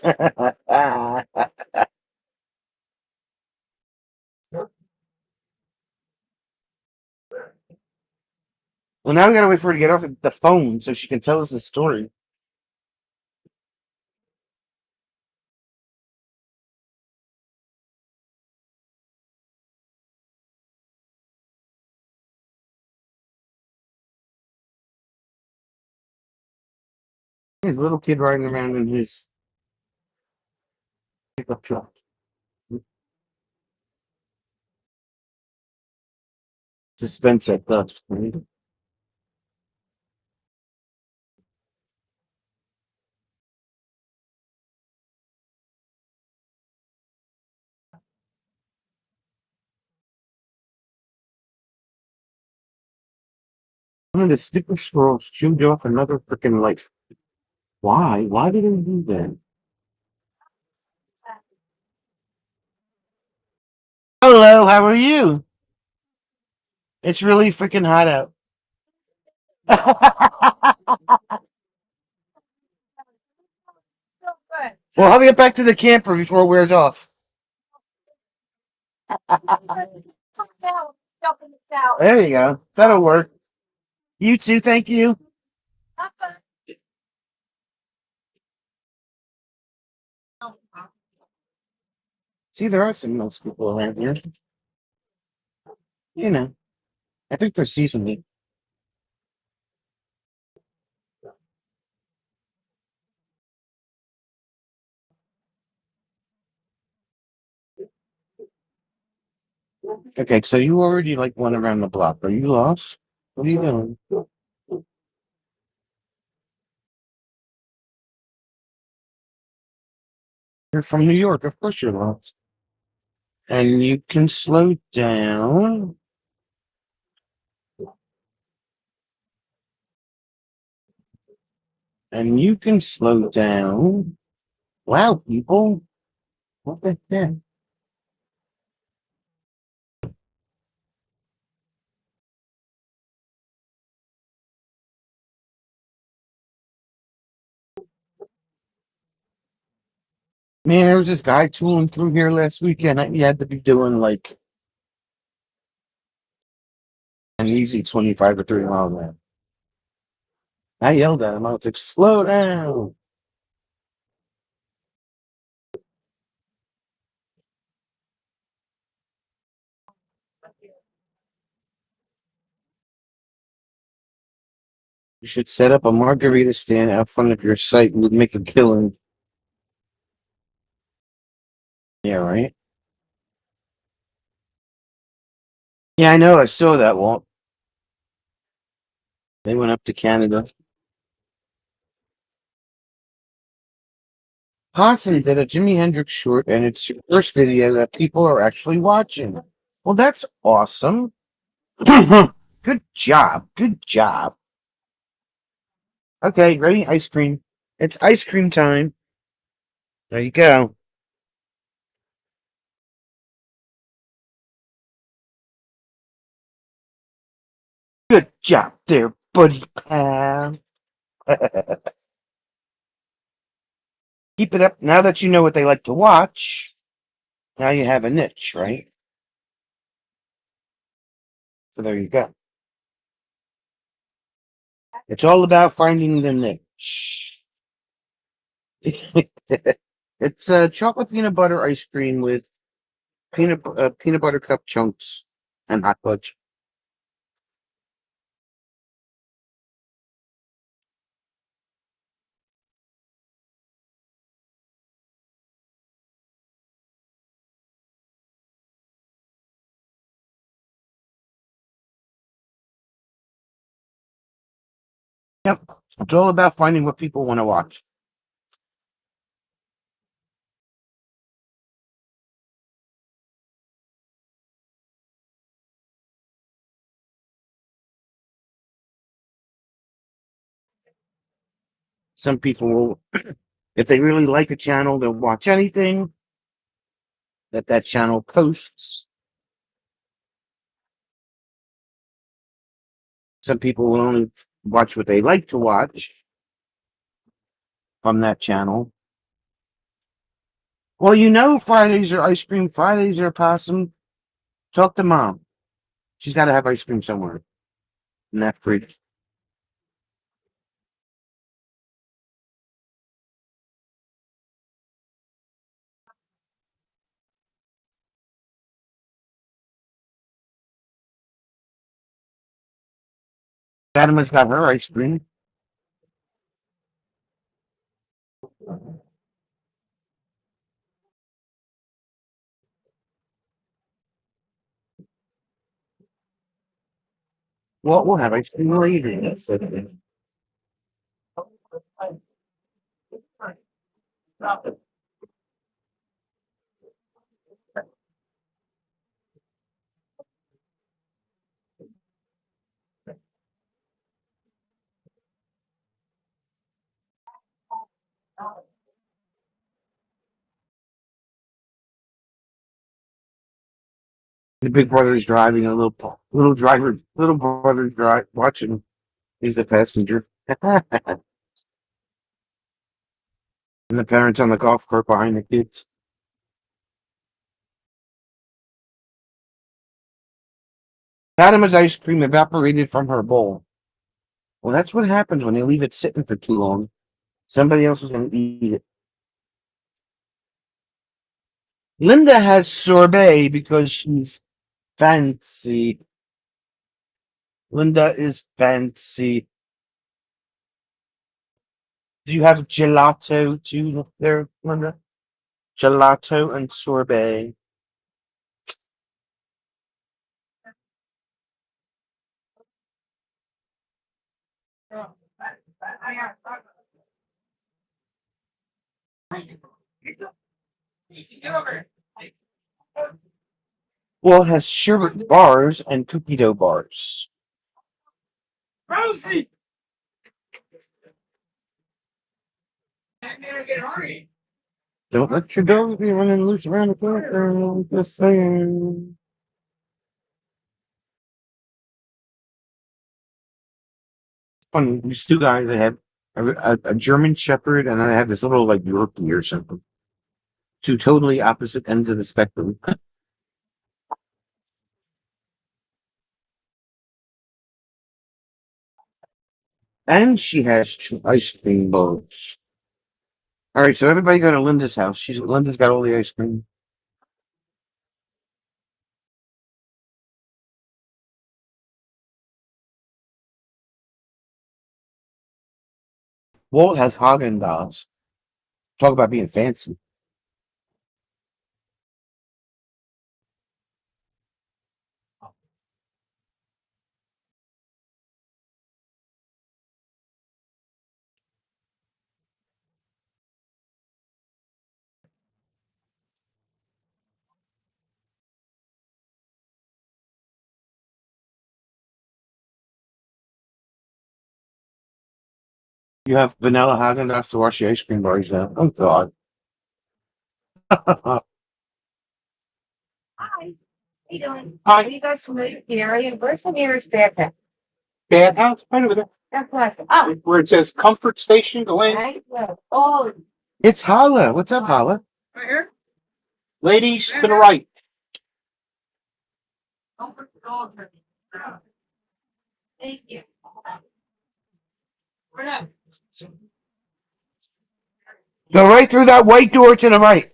now we gotta wait for her to get off the phone so she can tell us the story. His little kid riding around in his pickup truck. Suspense at dusk. Right? One of the stupid squirrels chewed off another freaking life. Why? Why did they do that? Hello, how are you? It's really freaking hot out. Well, how we get back to the camper before it wears off? There you go. That'll work. You too, thank you. See, there are some nice people around here. You know, I think they're seasonally. Okay, so you already like went around the block. Are you lost? What are you doing? You're from New York. Of course you're lost. And you can slow down. And you can slow down. Wow, people. What the heck? Man, there was this guy tooling through here last weekend. He had to be doing like an easy 25 or 30 miles an hour. I yelled at him. I was like, slow down. You should set up a margarita stand out front of your site and would make a killing. Yeah, right? Yeah, I know. I saw that, Walt. They went up to Canada. Hassan did a Jimi Hendrix short, and it's your first video that people are actually watching. Well, that's awesome. Good job. Good job. Okay, ready? Ice cream. It's ice cream time. There you go. Good job there, buddy pal. Keep it up. Now that you know what they like to watch, now you have a niche, right? So there you go. It's all about finding the niche. It's chocolate peanut butter ice cream with peanut butter cup chunks and hot fudge. Yep. It's all about finding what people want to watch. Some people will, if they really like a channel, they'll watch anything that that channel posts. Some people will only watch what they like to watch from that channel. Well, you know, Fridays are ice cream. Fridays are possum. Talk to mom. She's got to have ice cream somewhere in that fridge. Fatima's got her ice cream. Well, we'll have ice cream later. That's okay. The big brother's driving, a little brother's watching. He's the passenger. And the parents on the golf cart behind the kids. Fatima's ice cream evaporated from her bowl. Well, that's what happens when you leave it sitting for too long. Somebody else is going to eat it. Linda has sorbet because she's fancy. Linda is fancy. Do you have gelato too there, Linda? Gelato and sorbet. Well, it has sherbet bars and cookie dough bars. Rosie! Don't let your dog be running loose around the corner. Just saying. Funny, these two guys, they have a German Shepherd and I have this little like Yorkie or something. Two totally opposite ends of the spectrum. And she has two ice cream bowls. All right, so everybody go to Linda's house. Linda's got all the ice cream. Walt has Haagen Dazs. Talk about being fancy. You have vanilla Haagen Dazs to wash your ice cream bars down. Oh God. Hi. How you doing? Hi. Are you guys familiar with the area? Where's the nearest backpack? Bad house, right over there. That's what. Oh, Where it says comfort station, go in. right. Oh, It's Hala. What's up, Hala? right here. Ladies to the right. Thank you. Go right through that white door to the right.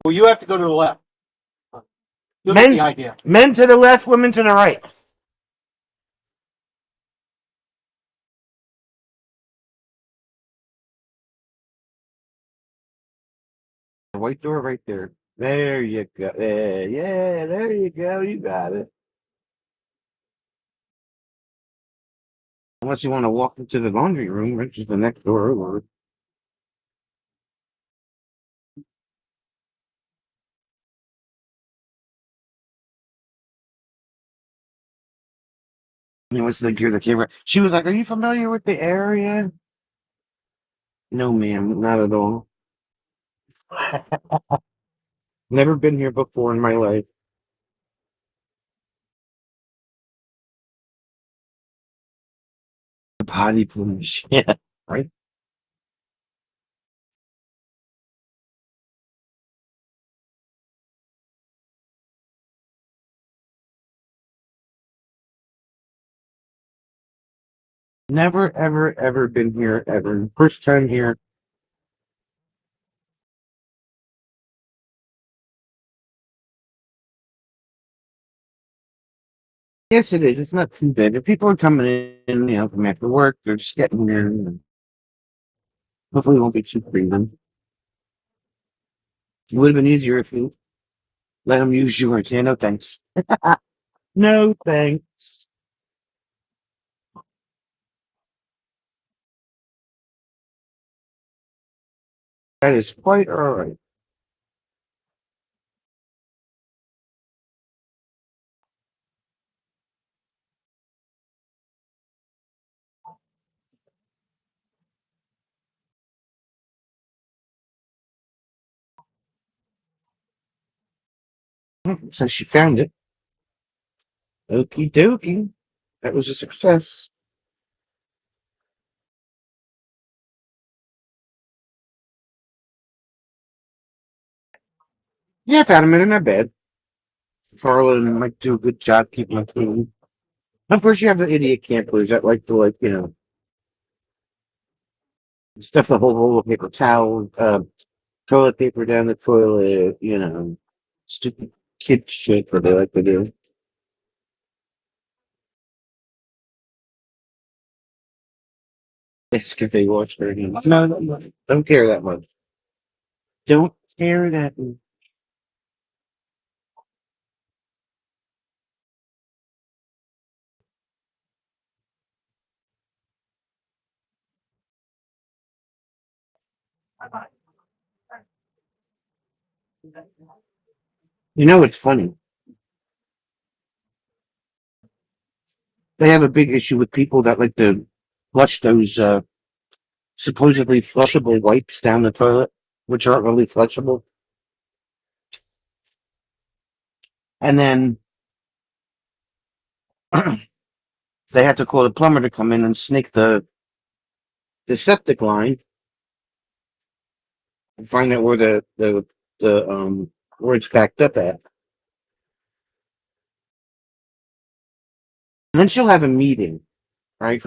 Well, you have to go to the left. You'll Men- get the idea. Men to the left, women to the right. The white door right there. There you go. Yeah, there you go. You got it. Unless you want to walk into the laundry room, which is the next door over. He wants to hear the camera. She was like, "Are you familiar with the area?" No, ma'am, not at all. Never been here before in my life. The potty plunge. Yeah, right. Never, ever, ever been here ever. First time here. Yes, it is. It's not too bad. If people are coming in, from after work, they're just getting here. Hopefully, it won't be too crazy. It would have been easier if you let them use yours. Yeah, no thanks. No thanks. That is quite all right. So she found it. Okie dokie. That was a success. Yeah, I found them in their bed. Carla might do a good job keeping them clean. Of course, you have the idiot campers that like to, like, stuff the whole roll of paper towel, toilet paper down the toilet, stupid kid shit that they like to do. Ask if they wash their hands. No, no, no, don't care that much. Don't care that much. You know, it's funny. They have a big issue with people that like to flush those supposedly flushable wipes down the toilet, which aren't really flushable. And then they have to call the plumber to come in and snake the septic line and find out where the where it's backed up at. And then she'll have a meeting, right?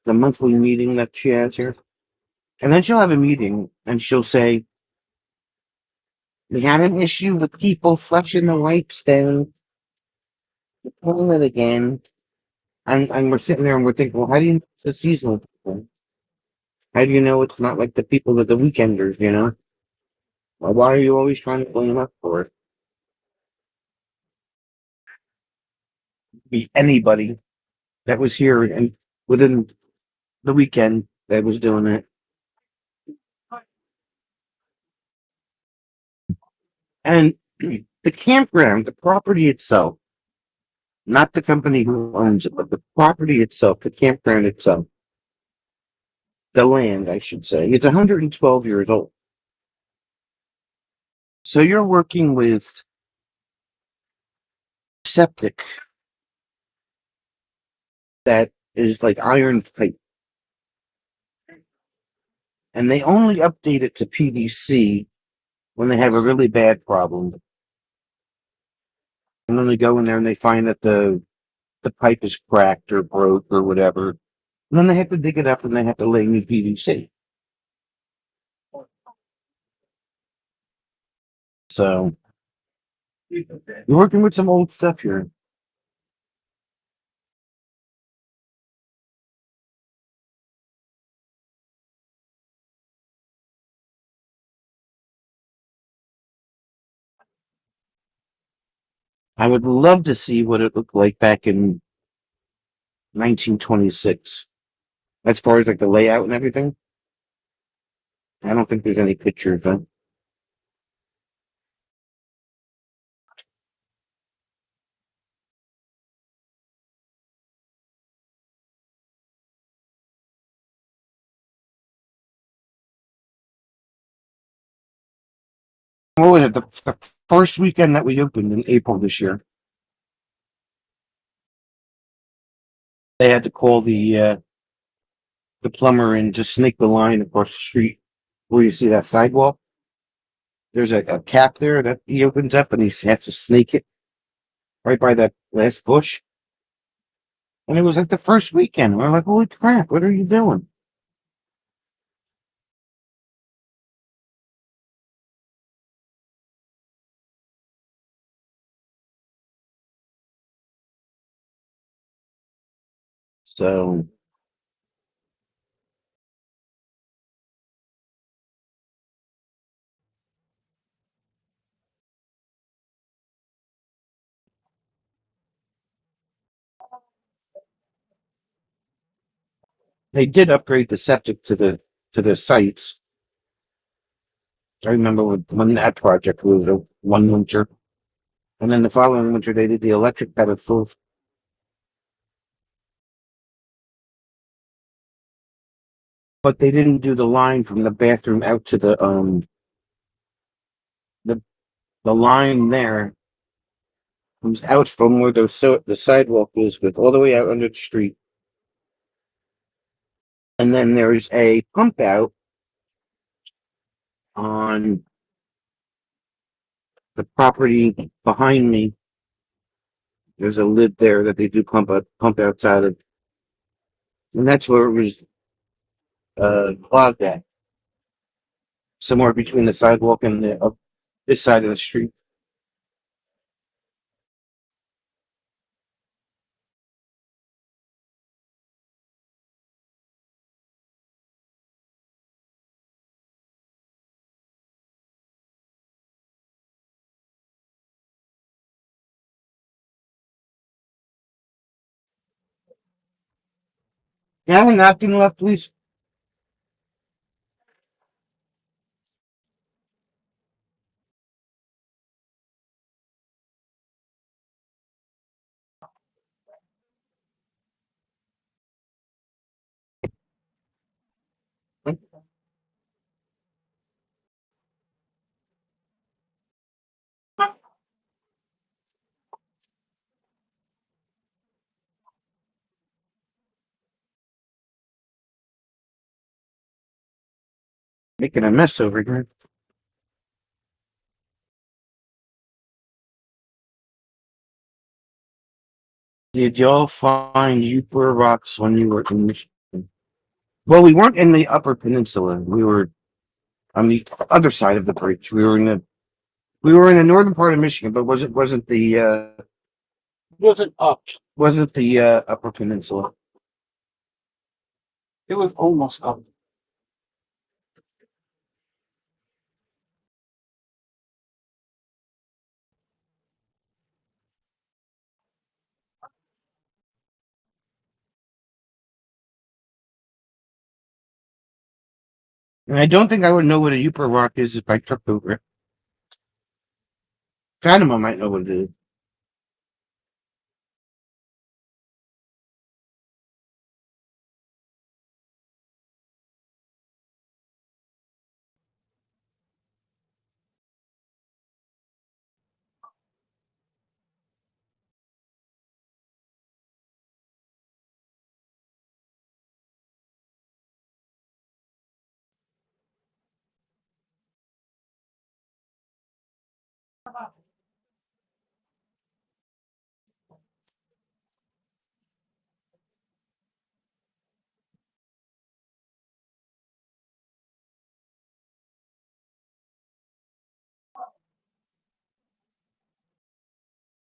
The monthly meeting that she has here. And then she'll have a meeting and she'll say, we had an issue with people flushing the wipes down the toilet again. And we're sitting there and we're thinking, well, how do you know it's the seasonal people? How do you know it's not like the people that the weekenders? Well, why are you always trying to blame us for it? Be anybody that was here and within the weekend that was doing it. And the campground, the property itself, not the company who owns it, but the property itself, the campground itself, the land, I should say, it's 112 years old. So you're working with septic that is like iron pipe, and they only update it to PVC when they have a really bad problem. And then they go in there and they find that the pipe is cracked or broke or whatever. And then they have to dig it up and they have to lay new PVC. So you're working with some old stuff here. I would love to see what it looked like back in 1926. As far as like the layout and everything, I don't think there's any pictures. Huh? What was it? The first weekend that we opened in April this year, they had to call the plumber in to snake the line across the street where you see that sidewalk. There's a cap there that he opens up and he has to snake it right by that last bush. And it was like the first weekend. We're like, holy crap, what are you doing? So They did upgrade the septic to the sites. I remember when that project was one winter, and then the following winter they did the electric pedestals. But they didn't do the line from the bathroom out to the the line there comes out from where the sidewalk is, with all the way out under the street. And then there's a pump out on the property behind me. There's a lid there that they do pump outside of, and that's where it was clogged at, somewhere between the sidewalk and the this side of the street. You have a napkin left, please? Making a mess over here. Did y'all find Upper rocks when you were in Michigan? Well, we weren't in the Upper Peninsula. We were on the other side of the bridge. We were in the northern part of Michigan, but Wasn't up. wasn't the Upper Peninsula. It was almost up. And I don't think I would know what a Upper rock is if I tripped over it. Fatima might know what it is.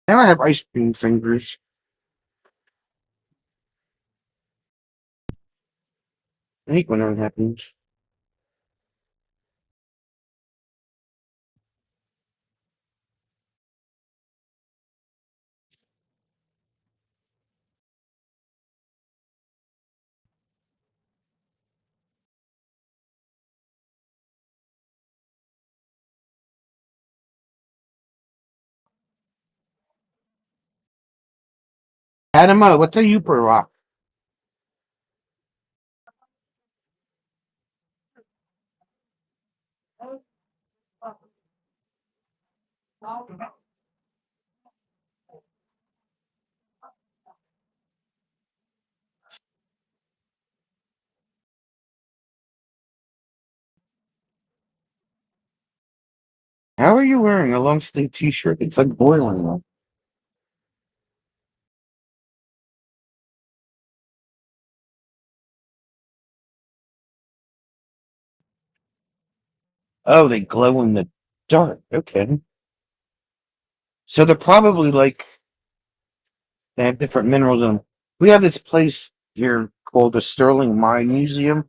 Now I have ice cream fingers. I hate when that happens. Fatima, what's a Upper rock? How are you wearing a long sleeve t-shirt? It's like boiling. Oh, they glow in the dark. Okay. So they're probably like they have different minerals in them. We have this place here called the Sterling Mine Museum.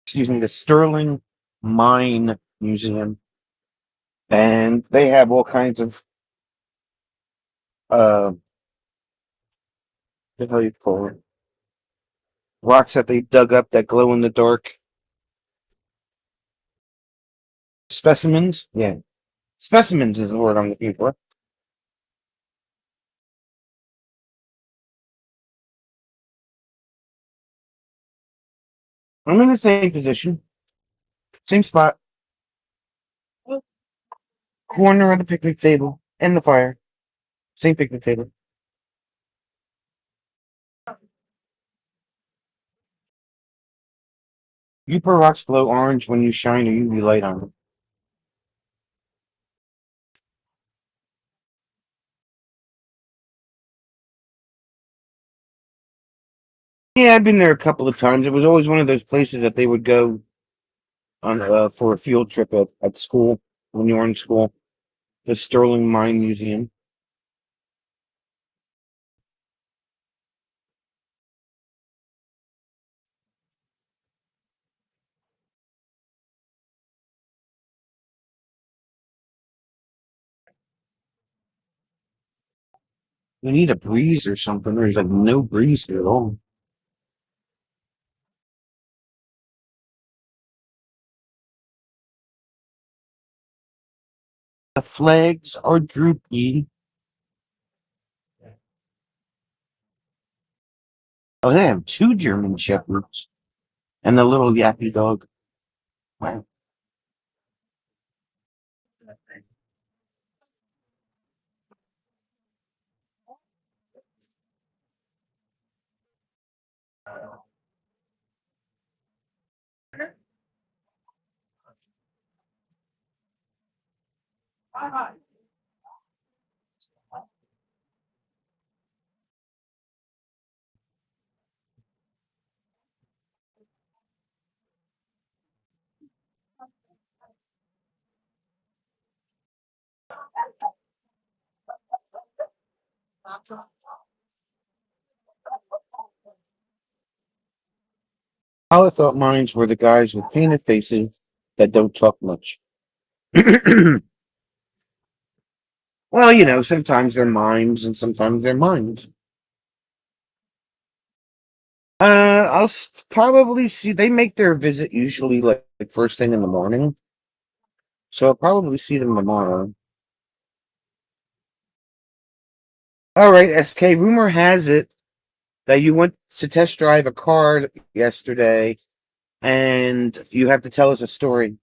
Excuse me, the Sterling Mine Museum. And they have all kinds of what do you call it? rocks that they dug up that glow in the dark. Specimens? Yeah. Specimens is the word I'm looking for. I'm in the same position. Same spot. Corner of the picnic table. And the fire. Same picnic table. Upar rocks glow orange when you shine a UV light on them. Yeah, I've been there a couple of times. It was always one of those places that they would go on for a field trip at school when you were in school. The Sterling Mine Museum. We need a breeze or something. There's like no breeze here at all. The flags are droopy. Oh, they have two German shepherds and the little yappy dog. Wow. I thought mines were the guys with painted faces that don't talk much. Well, sometimes they're mimes and sometimes they're mines. Probably see. They make their visit usually like first thing in the morning, so I'll probably see them tomorrow. All right, SK. Rumor has it that you went to test drive a car yesterday, and you have to tell us a story.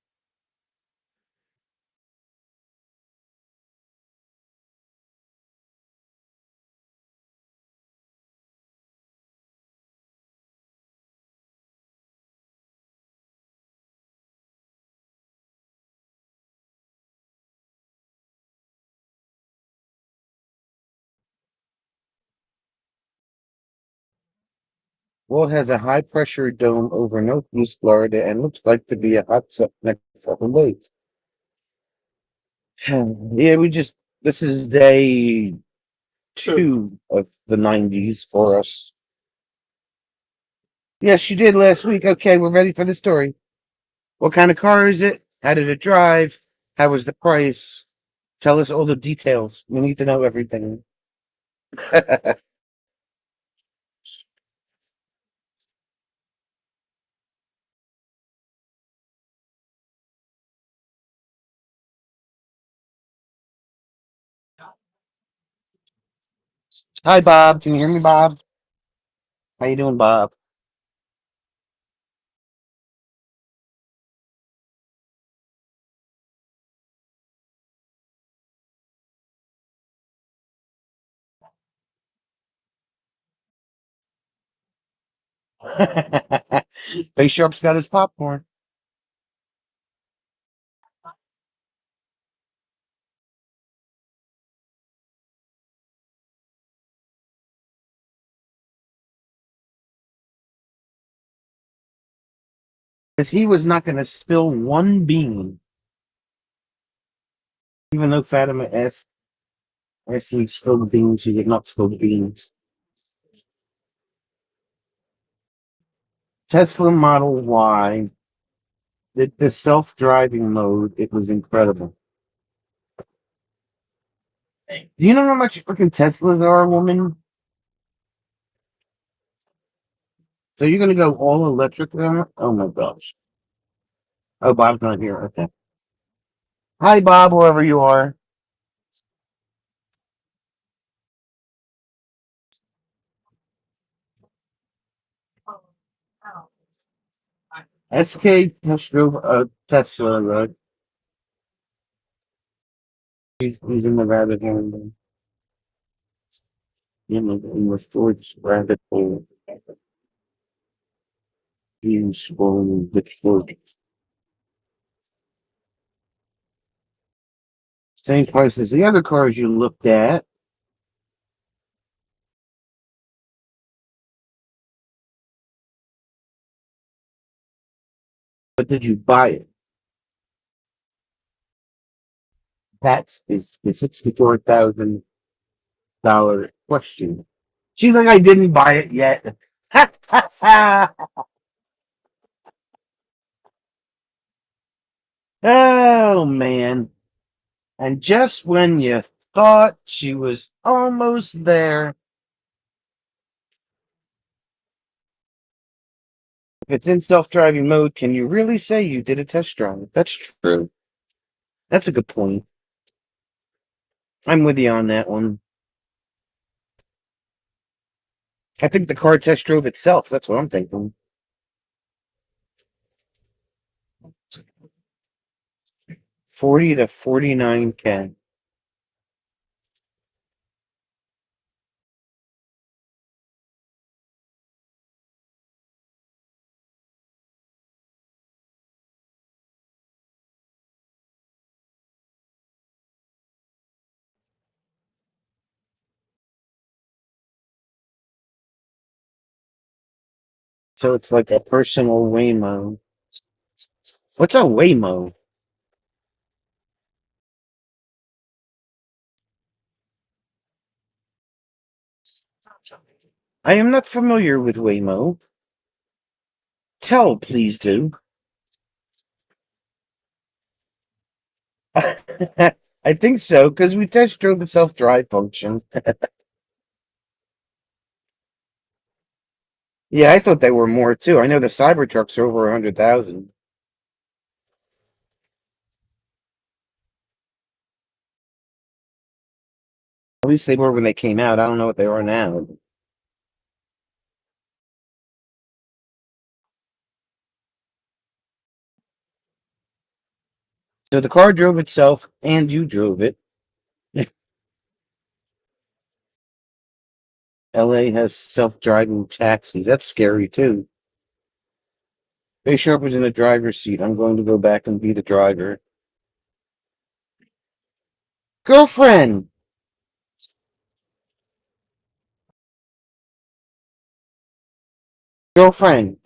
Well, it has a high pressure dome over Northeast Florida and looks like to be a hot tub next to the lake. Yeah, this is day two of the 90s for us. Yes, you did last week. Okay, we're ready for the story. What kind of car is it? How did it drive? How was the price? Tell us all the details. We need to know everything. Hi, Bob. Can you hear me, Bob? How you doing, Bob? Face Sharp's got his popcorn. Because he was not going to spill one bean, even though Fatima asked him to spill the beans, he did not spill the beans. Tesla Model Y, the self-driving mode, it was incredible. Do you know how much freaking Teslas are, woman? So you're gonna go all electric now? Oh my gosh. Oh, Bob's not here. Okay. Hi, Bob, wherever you are. SK test drove a Tesla, right? He's in the rabbit hole. In the shorts rabbit hole. He's scrolling the shorts. Same price as the other cars you looked at. But did you buy it? That's is the $64,000 question. She's like, I didn't buy it yet. Oh man. And just when you thought she was almost there, if it's in self-driving mode, can you really say you did a test drive? That's true. That's a good point. I'm with you on that one. I think the car test drove itself. That's what I'm thinking. 40 to 49K. So it's like a personal Waymo. What's a Waymo? I am not familiar with Waymo. Tell, please do. I think so, because we test drove the self-drive function. Yeah, I thought they were more too. I know the Cybertrucks are over 100,000. At least they were when they came out. I don't know what they are now. So the car drove itself and you drove it. LA has self-driving taxis. That's scary too. Bay Sharp was in the driver's seat. I'm going to go back and be the driver. Girlfriend! Girlfriend.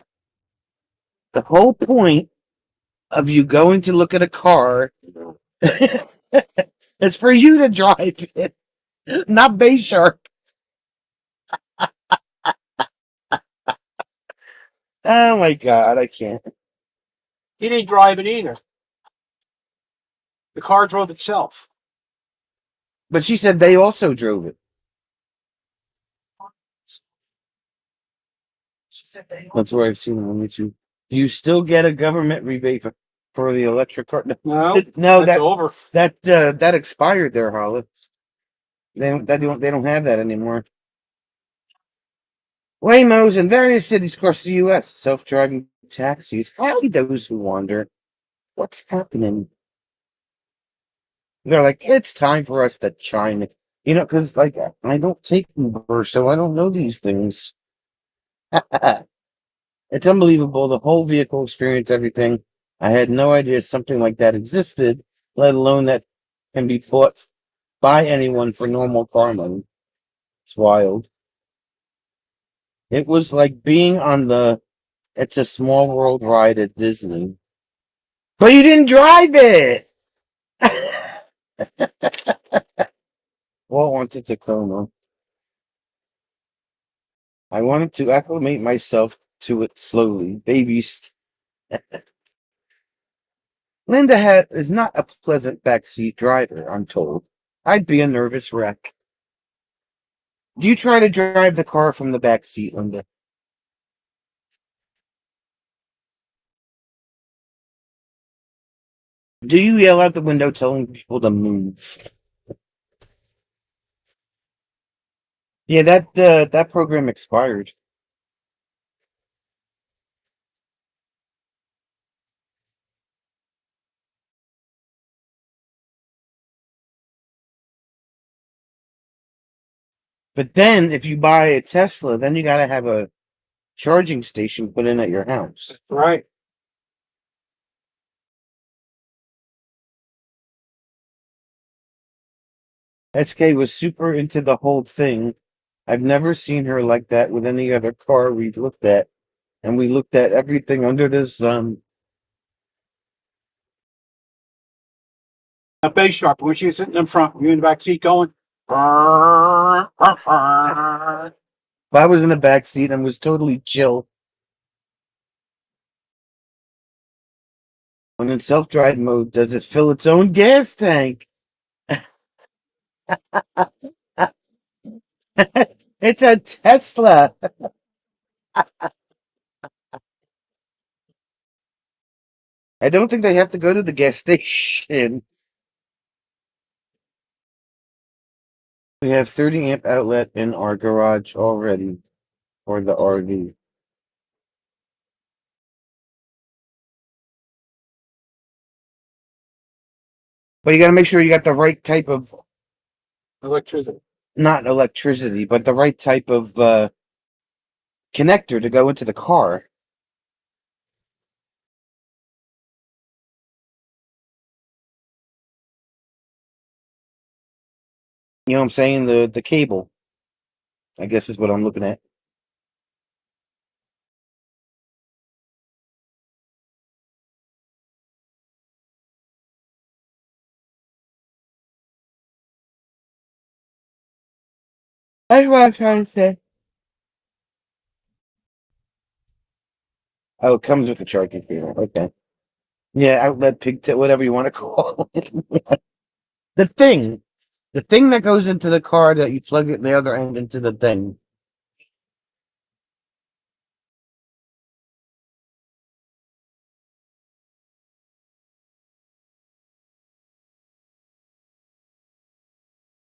The whole point of you going to look at a car is for you to drive it, not Bay Sharp. Oh my god, I can't. He didn't drive it either. The car drove itself. But she said they also drove it. That's where I've seen it on YouTube. Do you still get a government rebate for the electric car? No, that's over. That expired there, Holly. They don't have that anymore. Waymos in various cities across the U.S. Self-driving taxis. Howdy, those who wander. What's happening? They're like, it's time for us to chime in. You know, because like I don't take Uber, so I don't know these things. It's unbelievable. The whole vehicle experience, everything. I had no idea something like that existed, let alone that can be bought by anyone for normal car money. It's wild. It was like being on the It's a Small World ride at Disney. But you didn't drive it! Walt wanted Tacoma. I wanted to acclimate myself to it slowly. Babies. Linda is not a pleasant backseat driver, I'm told. I'd be a nervous wreck. Do you try to drive the car from the back seat, Linda? Do you yell out the window telling people to move? Yeah, that program expired. But then, if you buy a Tesla, then you gotta have a charging station put in at your house. Right. SK was super into the whole thing. I've never seen her like that with any other car we've looked at, and we looked at everything under the sun. A bass sharp when she was sitting in front, you in the back seat going. If I was in the back seat and was totally chill. When in self-drive mode, does it fill its own gas tank? It's a Tesla. I don't think they have to go to the gas station. We have 30 amp outlet in our garage already for the RV. But you got to make sure you got the right type of, Electricity. not electricity, but the right type of connector to go into the car. You know what I'm saying? The cable, I guess, is what I'm looking at. That's what I'm trying to say. Oh, it comes with the charging cable. Okay. Yeah, outlet, pigtail, whatever you want to call it. The thing. The thing that goes into the car that you plug it the other end into the thing.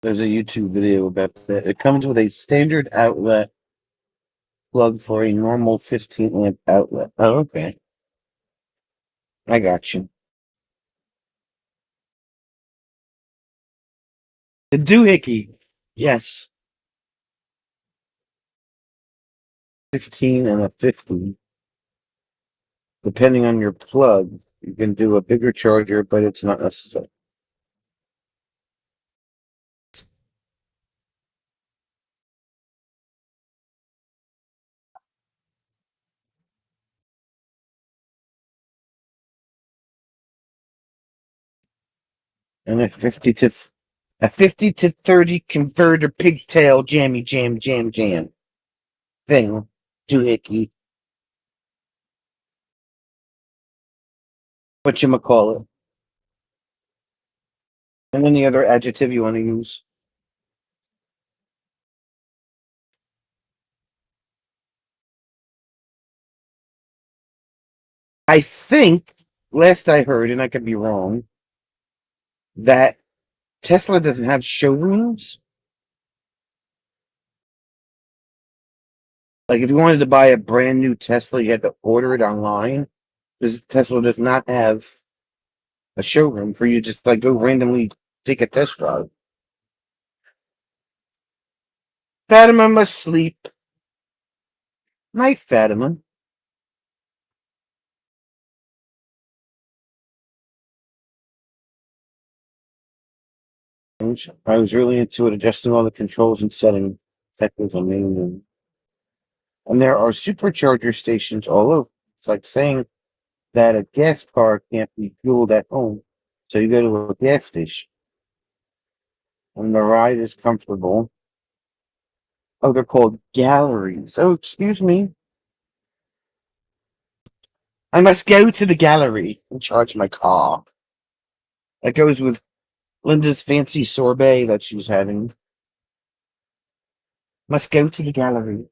There's a YouTube video about that. It comes with a standard outlet plug for a normal 15 amp outlet. Oh, okay. I got you. The doohickey. Yes. 15 and a 50. Depending on your plug, you can do a bigger charger, but it's not necessary. And a 50 to 30 converter pigtail jammy jam thing. Doohickey. Whatchamacallit. And any other adjective you want to use. I think, last I heard, and I could be wrong, that Tesla doesn't have showrooms. Like if you wanted to buy a brand new Tesla, you had to order it online. Because Tesla does not have a showroom for you to just like go randomly take a test drive. Fatima must sleep. Night, Fatima. I was really into it, adjusting all the controls and settings. That was amazing. And there are supercharger stations all over. It's like saying that a gas car can't be fueled at home. So you go to a gas station. And the ride is comfortable. Oh, they're called galleries. Oh, excuse me. I must go to the gallery and charge my car. That goes with Linda's fancy sorbet that she's having. Must go to the gallery.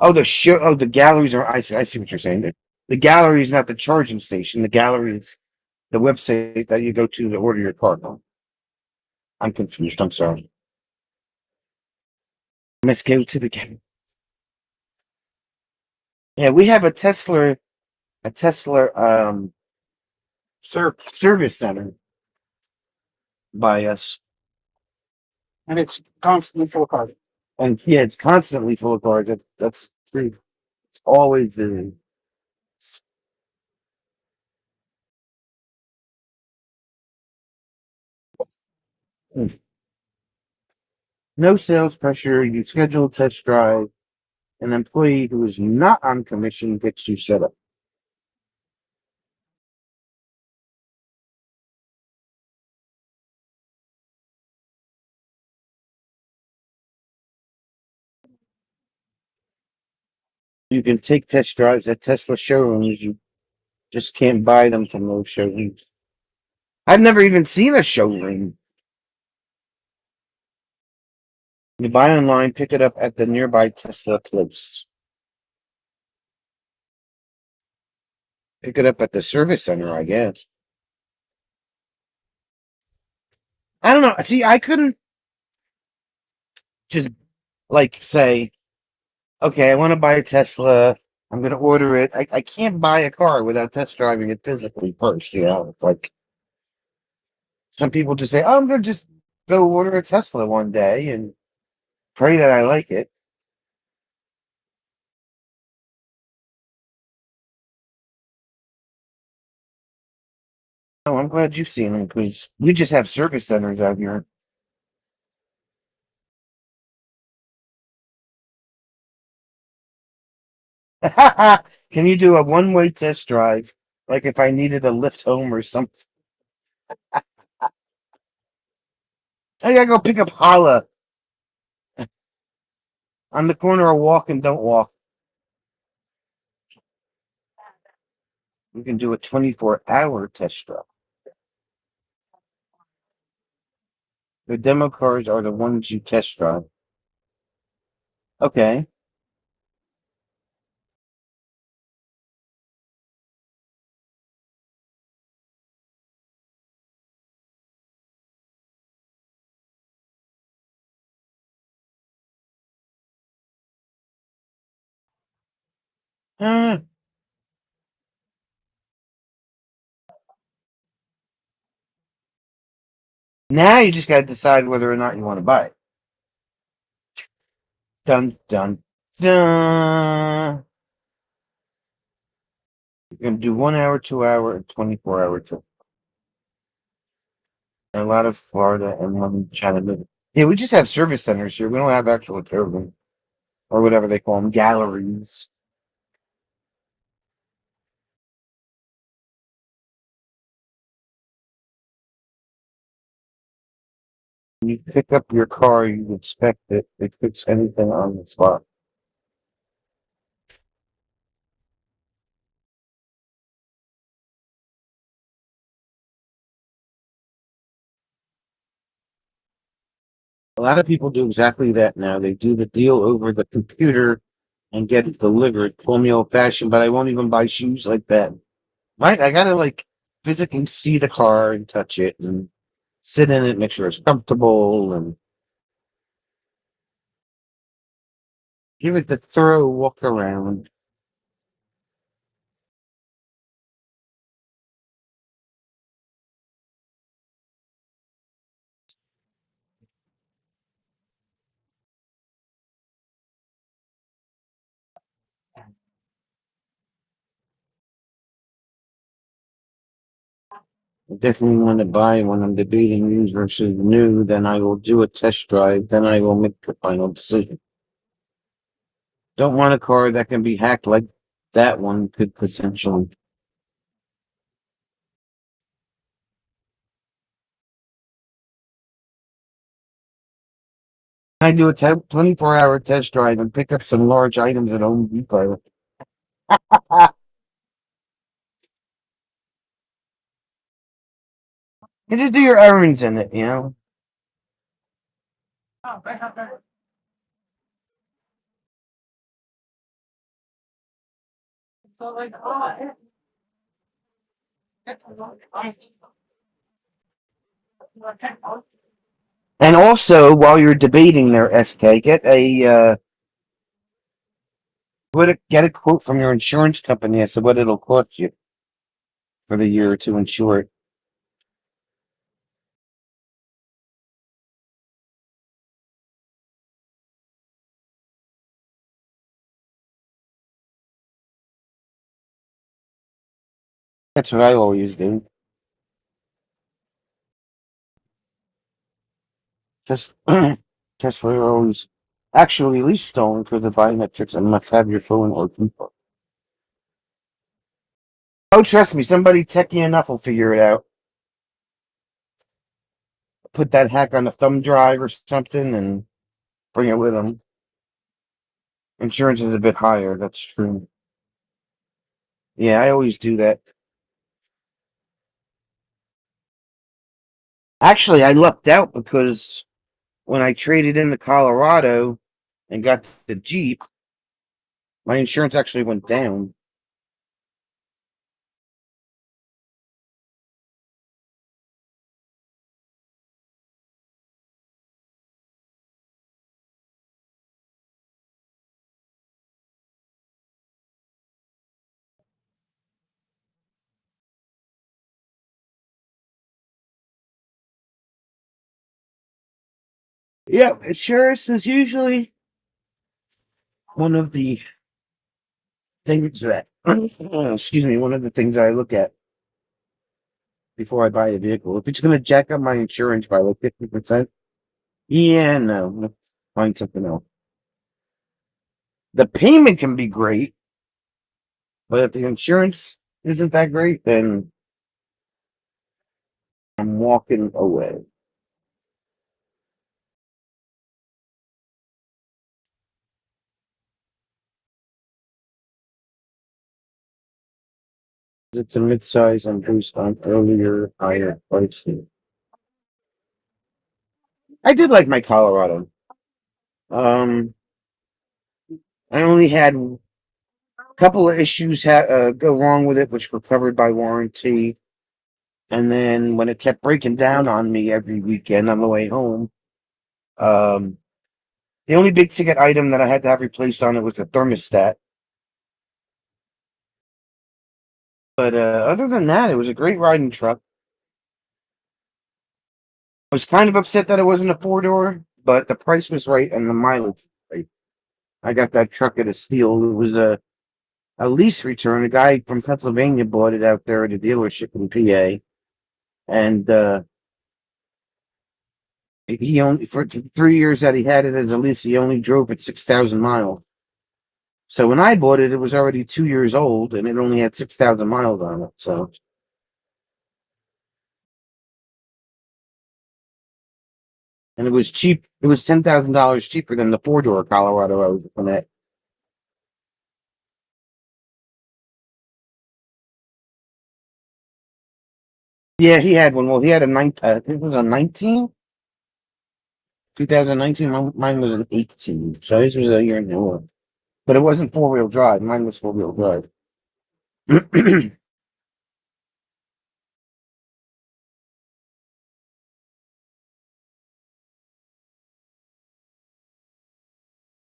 Oh, the show. Oh, the galleries are. I see. I see what you're saying. The gallery is not the charging station. The gallery is the website that you go to order your car. No, I'm confused. I'm sorry. Let's go to the gallery. Yeah, we have a Tesla service center by us, and it's constantly full of cars. and yeah, it's constantly full of cars. That's true. It's always busy. No sales pressure. You schedule a test drive. An employee who is not on commission gets you set up. You can take test drives at Tesla showrooms. You just can't buy them from those showrooms. I've never even seen a showroom. You buy online, pick it up at the nearby Tesla place. Pick it up at the service center, I guess. I don't know. See, I couldn't just like say, okay, I want to buy a Tesla. I'm going to order it. I can't buy a car without test driving it physically first. It's like some people just say, oh, I'm going to just go order a Tesla one day and pray that I like it. Oh, I'm glad you've seen them because we just have service centers out here. Can you do a one-way test drive? Like if I needed a lift home or something. I gotta go pick up Hala on the corner of walk and don't walk. You can do a 24-hour test drive. The demo cars are the ones you test drive. Okay. Uh, now you just gotta decide whether or not you want to buy it. Dun dun dun. You can do 1 hour, 2 hour, and 24-hour tour. A lot of Florida and one Chattanooga. Yeah, we just have service centers here. We don't have actual showrooms or whatever they call them, galleries. When you pick up your car, you expect that it fits anything on the spot. A lot of people do exactly that now. They do the deal over the computer and get it delivered. Call me old fashioned, but I won't even buy shoes like that. Right? I gotta like physically see the car and touch it and sit in it, make sure it's comfortable, and give it the thorough walk around. I definitely want to buy when I'm debating used versus new. Then I will do a test drive. Then I will make the final decision. Don't want a car that can be hacked like that one could potentially. I do a 24-hour test drive and pick up some large items at Home Depot. You just do your errands in it. Oh, right, right, right. So like, oh. And also, while you're debating there, SK, get a quote from your insurance company as to what it'll cost you for the year to insure it. That's what I always do. Just Tesla are always actually lease stolen for the biometrics and must have your phone open. Oh, trust me, somebody techie enough will figure it out. Put that hack on a thumb drive or something and bring it with them. Insurance is a bit higher, that's true. Yeah, I always do that. Actually, I lucked out because when I traded in the Colorado and got the Jeep, my insurance actually went down. Yeah, insurance is usually one of the things that, excuse me, one of the things I look at before I buy a vehicle. If it's going to jack up my insurance by like 50%, yeah, no, find something else. The payment can be great, but if the insurance isn't that great, then I'm walking away. It's a midsize and based on earlier higher pricing. I did like my Colorado. Um, I only had a couple of issues go wrong with it, which were covered by warranty. And then when it kept breaking down on me every weekend on the way home, um, the only big ticket item that I had to have replaced on it was the thermostat. But other than that, it was a great riding truck. I was kind of upset that it wasn't a four-door, but the price was right and the mileage was right. I got that truck at a steal. It was a lease return. A guy from Pennsylvania bought it out there at a dealership in PA. And he only, for 3 years that he had it as a lease, he only drove it 6,000 miles. So when I bought it, it was already 2 years old and it only had 6,000 miles on it. So, and it was cheap. It was $10,000 cheaper than the four-door Colorado I was looking at. Yeah, he had one. Well, he had I think it was a 19, 2019. Mine was an 18. So his was a year newer. But it wasn't four-wheel drive. Mine was four-wheel drive. uh,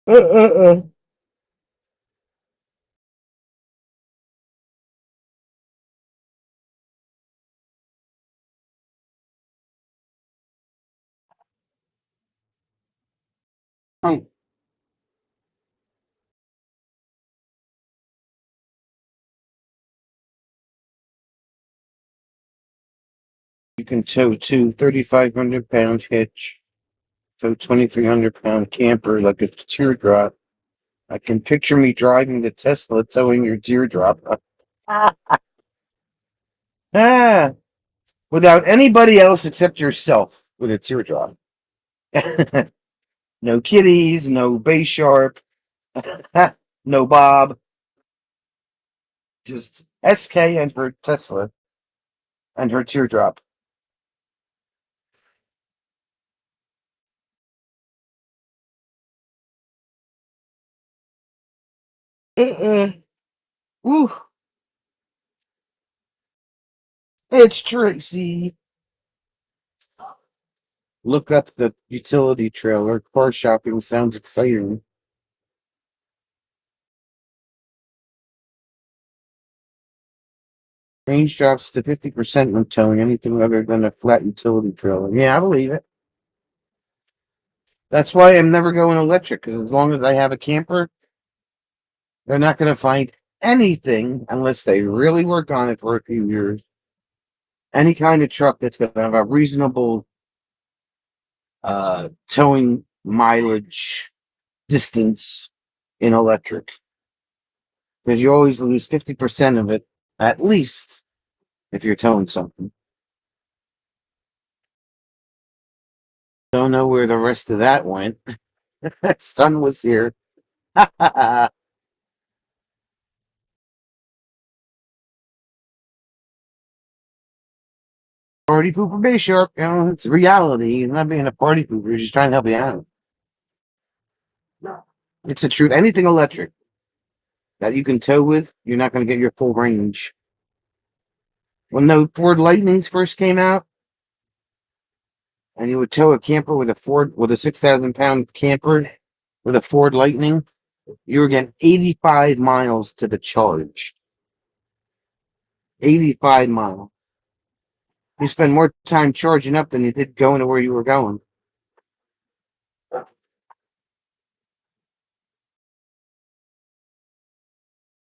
uh, uh. Oh, You can tow two 3,500-pound hitch, tow 2,300-pound camper like a teardrop. I can picture me driving the Tesla towing your teardrop. Ah, without anybody else except yourself with a teardrop. No kitties, no Bay Sharp, no Bob, just SK and her Tesla and her teardrop. Uh-uh. Whew. It's Tracy. Look up the utility trailer. Car shopping sounds exciting. Range drops to 50% when towing anything other than a flat utility trailer. Yeah, I believe it. That's why I'm never going electric, because as long as I have a camper, they're not going to find anything unless they really work on it for a few years. Any kind of truck that's going to have a reasonable towing mileage distance in electric. Because you always lose 50% of it, at least, if you're towing something. Don't know where the rest of that went. Sun was here. Party pooper Bay Shark. You know, it's reality. You're not being a party pooper. You're just trying to help you out. It's the truth. Anything electric that you can tow with, you're not going to get your full range. When the Ford Lightnings first came out, and you would tow a camper with a 6,000-pound camper with a Ford Lightning, you were getting 85 miles to the charge. 85 miles. You spend more time charging up than you did going to where you were going.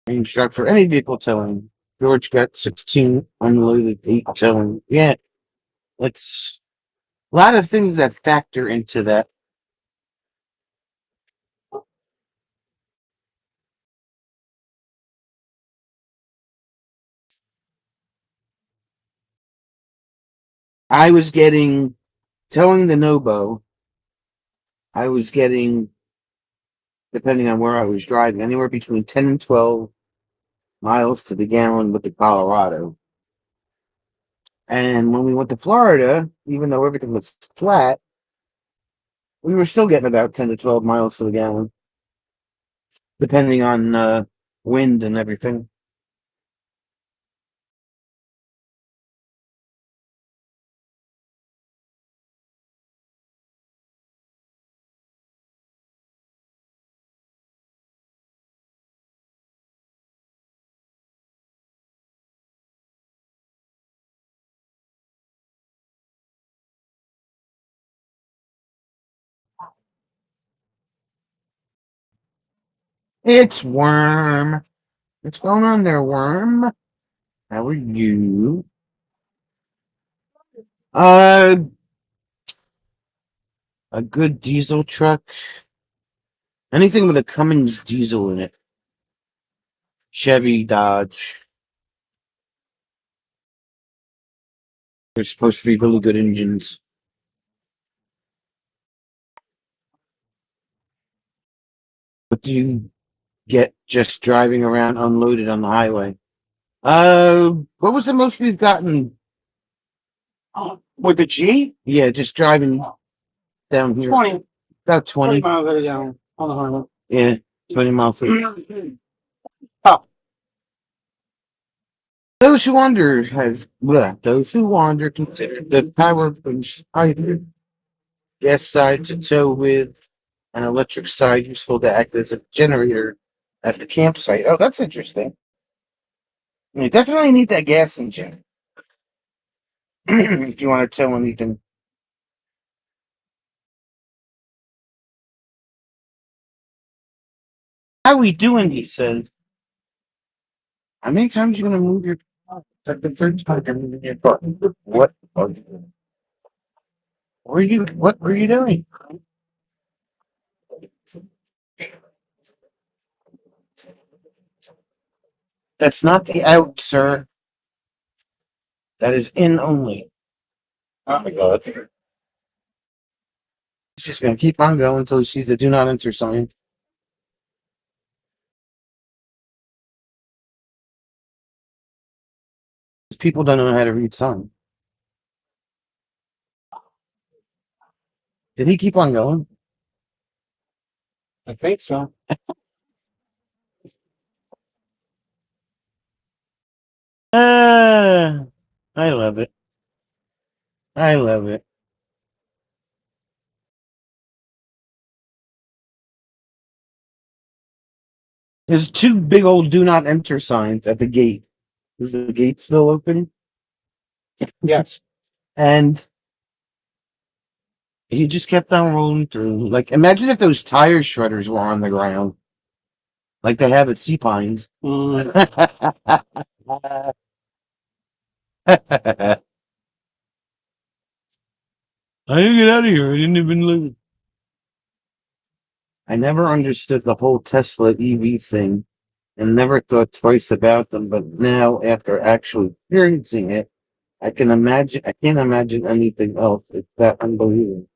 Range truck for any vehicle towing. George got 16 unloaded 8 towing. Yeah, it's a lot of things that factor into that. I was getting, towing the Nobo, I was getting, depending on where I was driving, anywhere between 10 and 12 miles to the gallon with the Colorado. And when we went to Florida, even though everything was flat, we were still getting about 10 to 12 miles to the gallon, depending on wind and everything. It's Worm. What's going on there, Worm? How are you? Uh, a good diesel truck. Anything with a Cummins diesel in it. Chevy, Dodge. They're supposed to be really good engines. What do you get just driving around unloaded on the highway? What was the most we've gotten? With the G? Yeah, just driving down here. 20, About 20 20. miles at a gallon on the highway. Yeah, 20 miles. Oh, Those who wander those who wander consider the power boost hybrid gas side to tow with an electric side useful to act as a generator at the campsite. Oh, that's interesting. You definitely need that gas engine if you want to tow anything. How we doing? He said. How many times are you gonna move your car? It's like the third time you're moving your car. What are you doing? What were you doing? That's not the out, sir. That is in only. Oh my god. He's just gonna keep on going until he sees the do not enter sign. People don't know how to read signs. Did he keep on going? I think so. Ah, I love it. I love it. There's two big old "Do Not Enter" signs at the gate. Is the gate still open? Yes. And he just kept on rolling through. Like, imagine if those tire shredders were on the ground, like they have at Sea Pines. Mm, I didn't get out of here. I didn't even look. I never understood the whole Tesla EV thing and never thought twice about them. But now, after actually experiencing it, I can imagine. I can't imagine anything else. It's that unbelievable.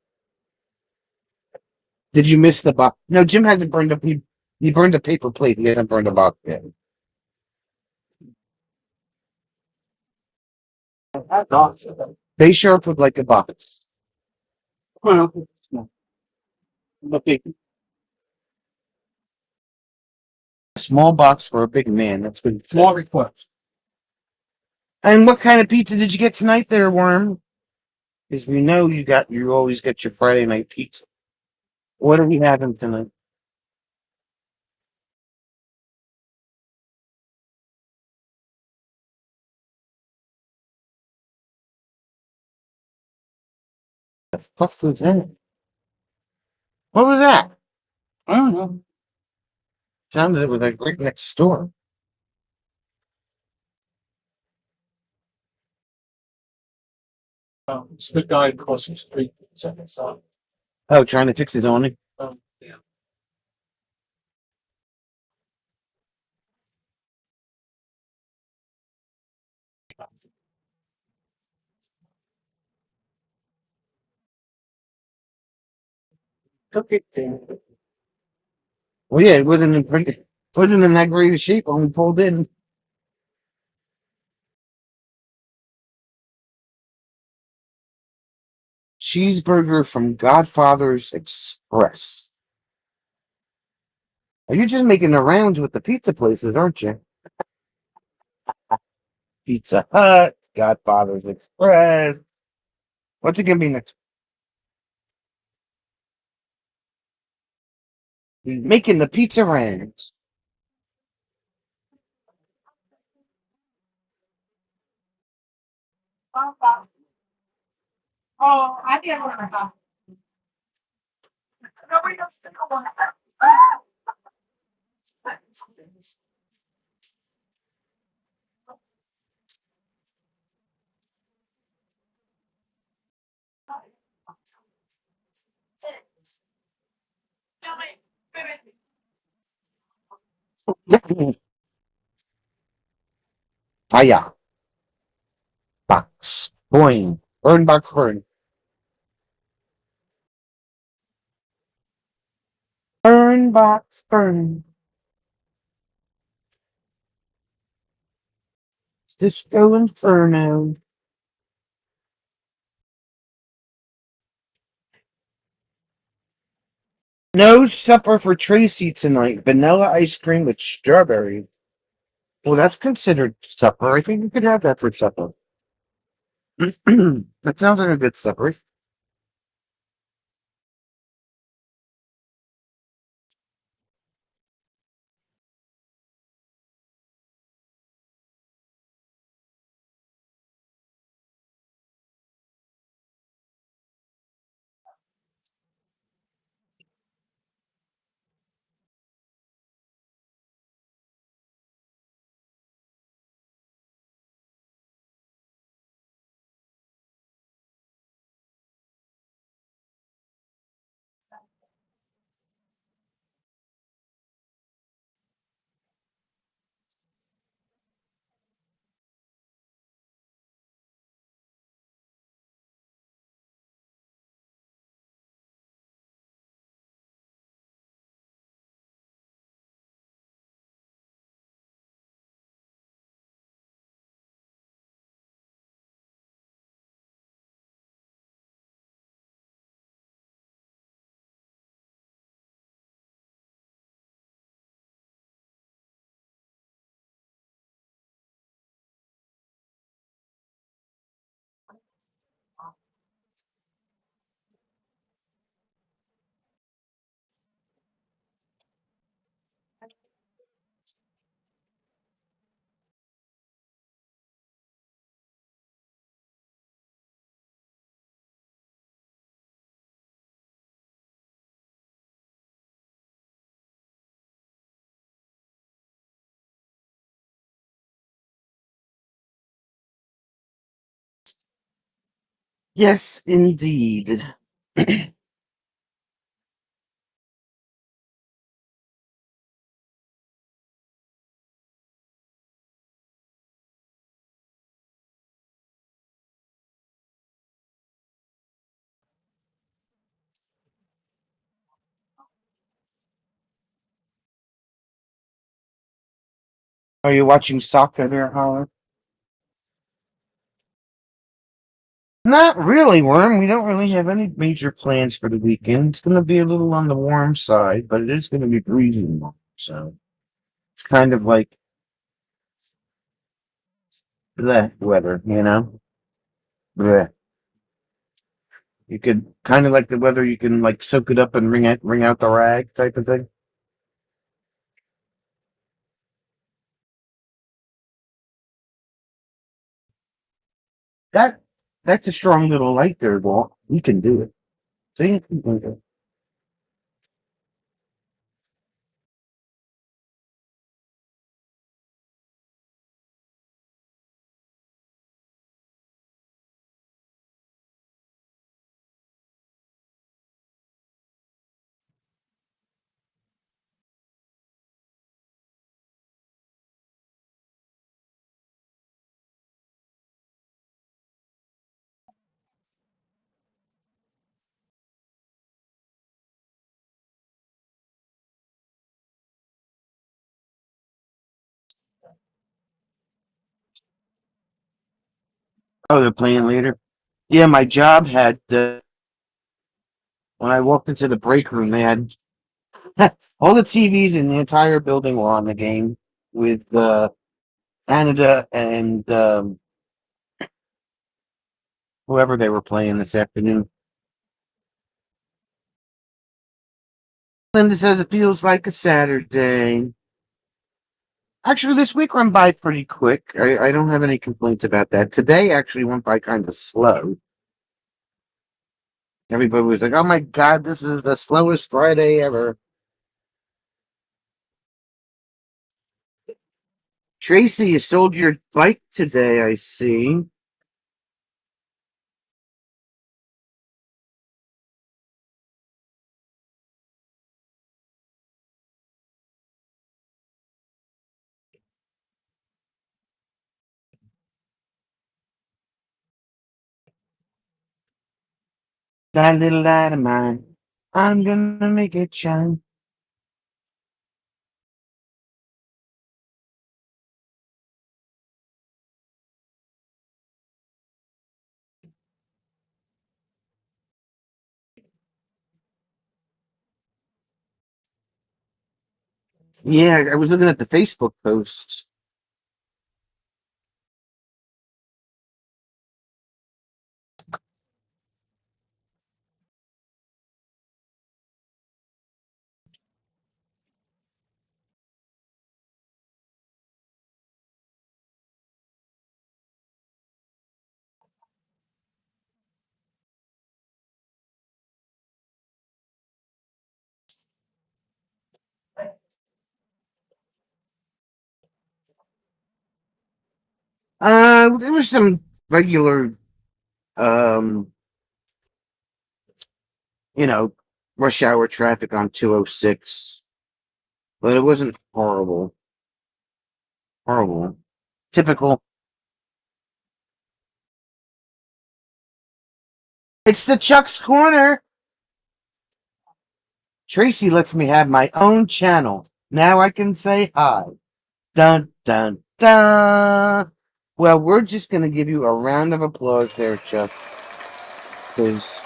Did you miss the box? No, Jim hasn't burned up. He burned a paper plate. He hasn't burned a box yet. that's awesome. Bay Sharp would like a box. Well, okay. A small box for a big man. That's what he said. Small request. And what kind of pizza did you get tonight, there, Worm? Because we know you always get your Friday night pizza. What are we having tonight? The fuck was that? What was that? I don't know. Sounded it was like right next door. It's the guy across the street. Second side. Oh, trying to fix his awning. Yeah. Okay. Well, yeah, wasn't in that great a shape when we pulled in. Cheeseburger from Godfather's Express. Are you just making the rounds with the pizza places, aren't you? Pizza Hut, Godfather's Express. What's it gonna be next? Making the pizza rounds. Oh, I didn't want to. Nobody else can come on. Fire. Box. Boing. Burn box burn. Burn box burn. Disco Inferno. No supper for Tracy tonight. Vanilla ice cream with strawberry. Well, that's considered supper. I think you could have that for supper. That sounds like a good supper. Yes, indeed. Are you watching soccer there, Holler? Not really, Worm. We don't really have any major plans for the weekend. It's going to be a little on the warm side, but it is going to be freezing warm. So it's kind of like the weather, you know? Bleh. You could kind of like the weather, you can like soak it up and wring out the rag type of thing. That that's a strong little light there, Walt. You can do it. See? You can do it. Oh, they're playing later. Yeah, my job had when I walked into the break room, they had all the TVs in the entire building were on the game with Canada and whoever they were playing this afternoon. Linda says it feels like a Saturday. Actually, this week went by pretty quick. I don't have any complaints about that. Today actually went by kind of slow. Everybody was like, "Oh my God, this is the slowest Friday ever." Tracy, you sold your bike today, I see. That little light of mine, I'm gonna make it shine. Yeah, I was looking at the Facebook posts. There was some regular, um, you know, rush hour traffic on 206, but it wasn't horrible. Horrible. Typical. It's the Chuck's Corner. Tracy lets me have my own channel. Now I can say hi. Dun, dun, dun. Well, we're just going to give you a round of applause there, Chuck, because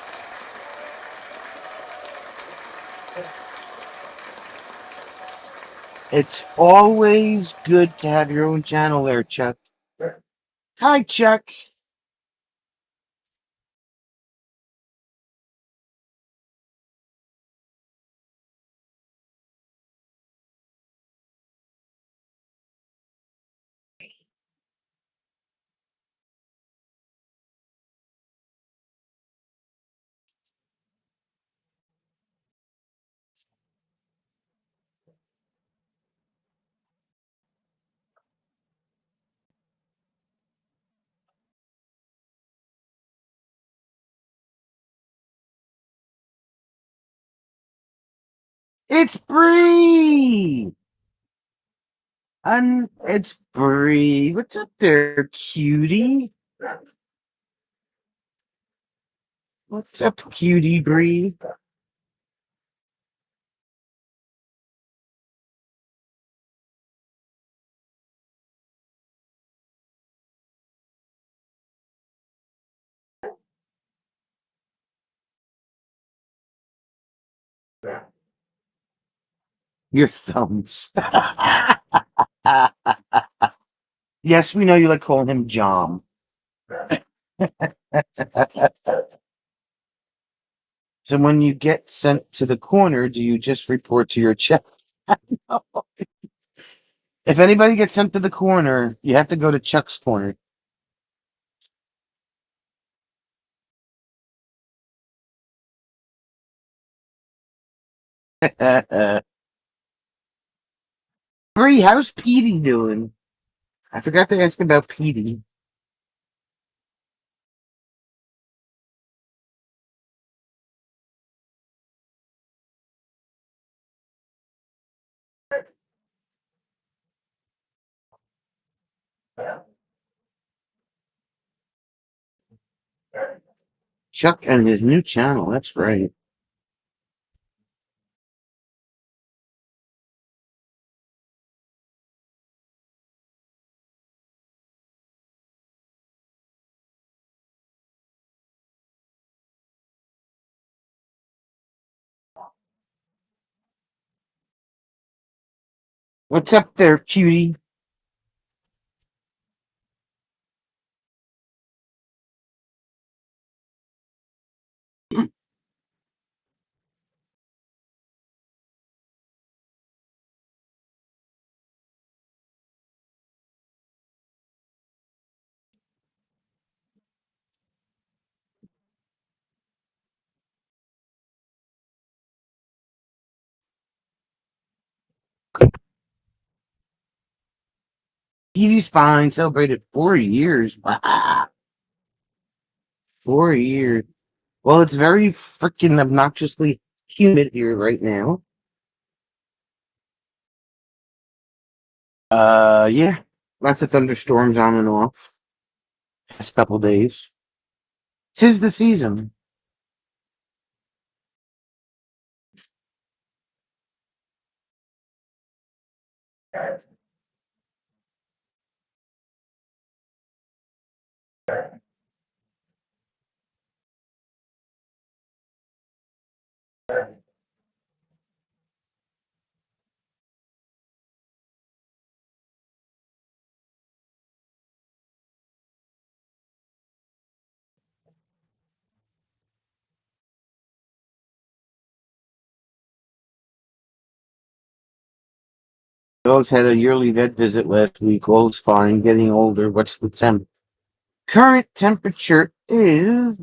it's always good to have your own channel there, Chuck. Hi, Chuck. It's Bree! It's Bree. What's up there, cutie? What's up, cutie Bree? Your thumbs. Yes, we know you like calling him Jom. So when you get sent to the corner, do you just report to your check? If anybody gets sent to the corner, you have to go to Chuck's corner. Bree, how's Petey doing? I forgot to ask about Petey. Chuck and his new channel, that's right. What's up there, cutie? Petey's fine. Celebrated 4 years. Wow. 4 years. Well, it's very freaking obnoxiously humid here right now. Yeah. Lots of thunderstorms on and off. Past couple days. 'Tis the season. Dogs had a yearly vet visit last week. All's fine. Getting older. What's the temp? Current temperature is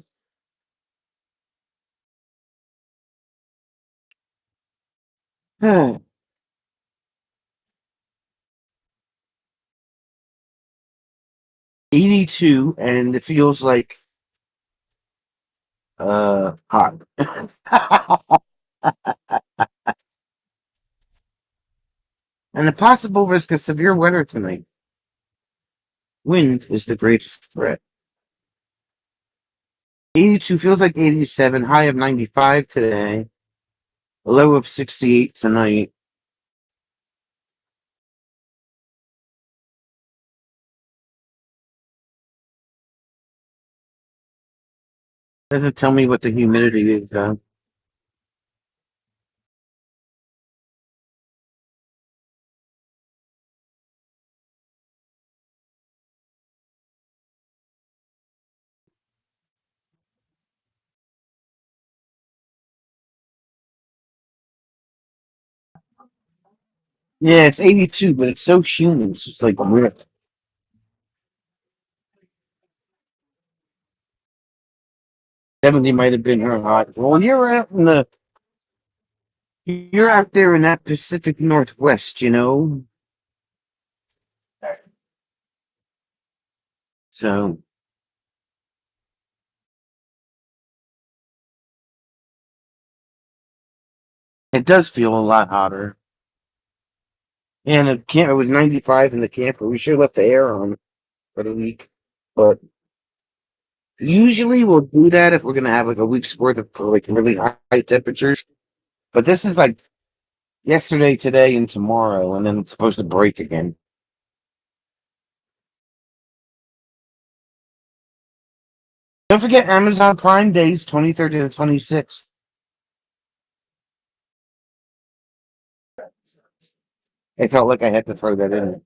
82, and it feels like hot. And a possible risk of severe weather tonight. Wind is the greatest threat. 82 feels like 87, high of 95 today, a low of 68 tonight. Doesn't tell me what the humidity is, though. Yeah, it's 82, but it's so humid. It's just like weird. 70 might have been her hot. Well, you're out there in that Pacific Northwest, you know. So, It does feel a lot hotter. And it was 95 in the camper. We should have left the air on for the week. But usually we'll do that if we're going to have like a week's worth of like really high temperatures. But this is like yesterday, today, and tomorrow, and then it's supposed to break again. Don't forget Amazon Prime Days, 23rd to the 26th. I felt like I had to throw that in.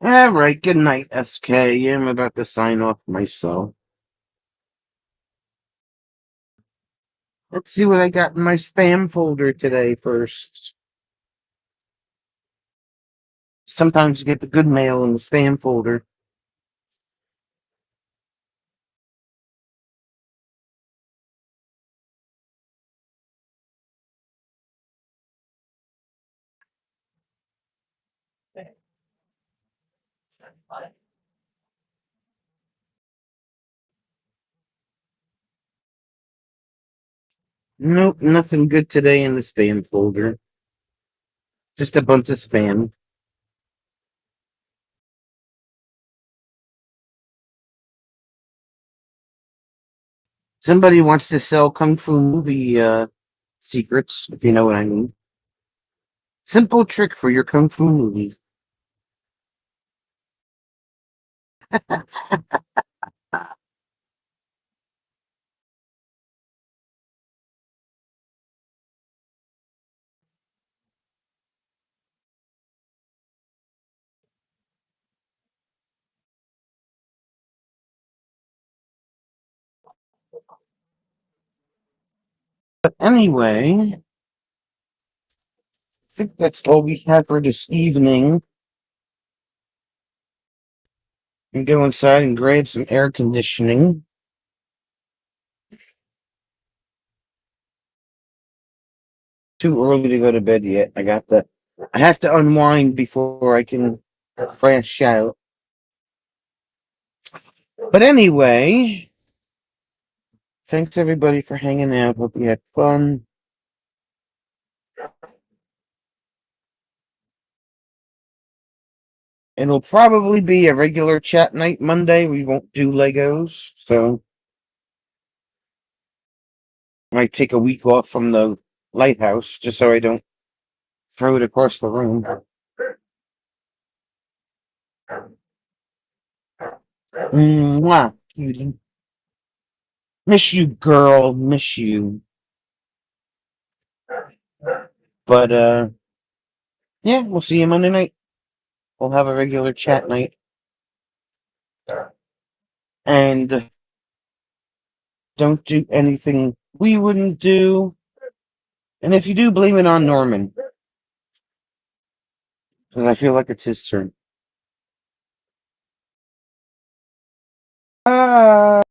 All right, good night, SK. I'm about to sign off myself. Let's see what I got in my spam folder today first. Sometimes you get the good mail in the spam folder. Nope, nothing good today in the spam folder. Just a bunch of spam. Somebody wants to sell Kung Fu movie secrets, if you know what I mean. Simple trick for your Kung Fu movie. But anyway, I think that's all we have for this evening. And go inside and grab some air conditioning. Too early to go to bed yet. I have to unwind before I can crash out. But anyway, thanks everybody for hanging out. Hope you had fun. It'll probably be a regular chat night Monday. We won't do Legos, so I might take a week off from the lighthouse just so I don't throw it across the room. Mwah, cutie. Miss you, girl. Miss you. But yeah, we'll see you Monday night. We'll have a regular chat night. And don't do anything we wouldn't do. And if you do, blame it on Norman. Because I feel like it's his turn. Bye.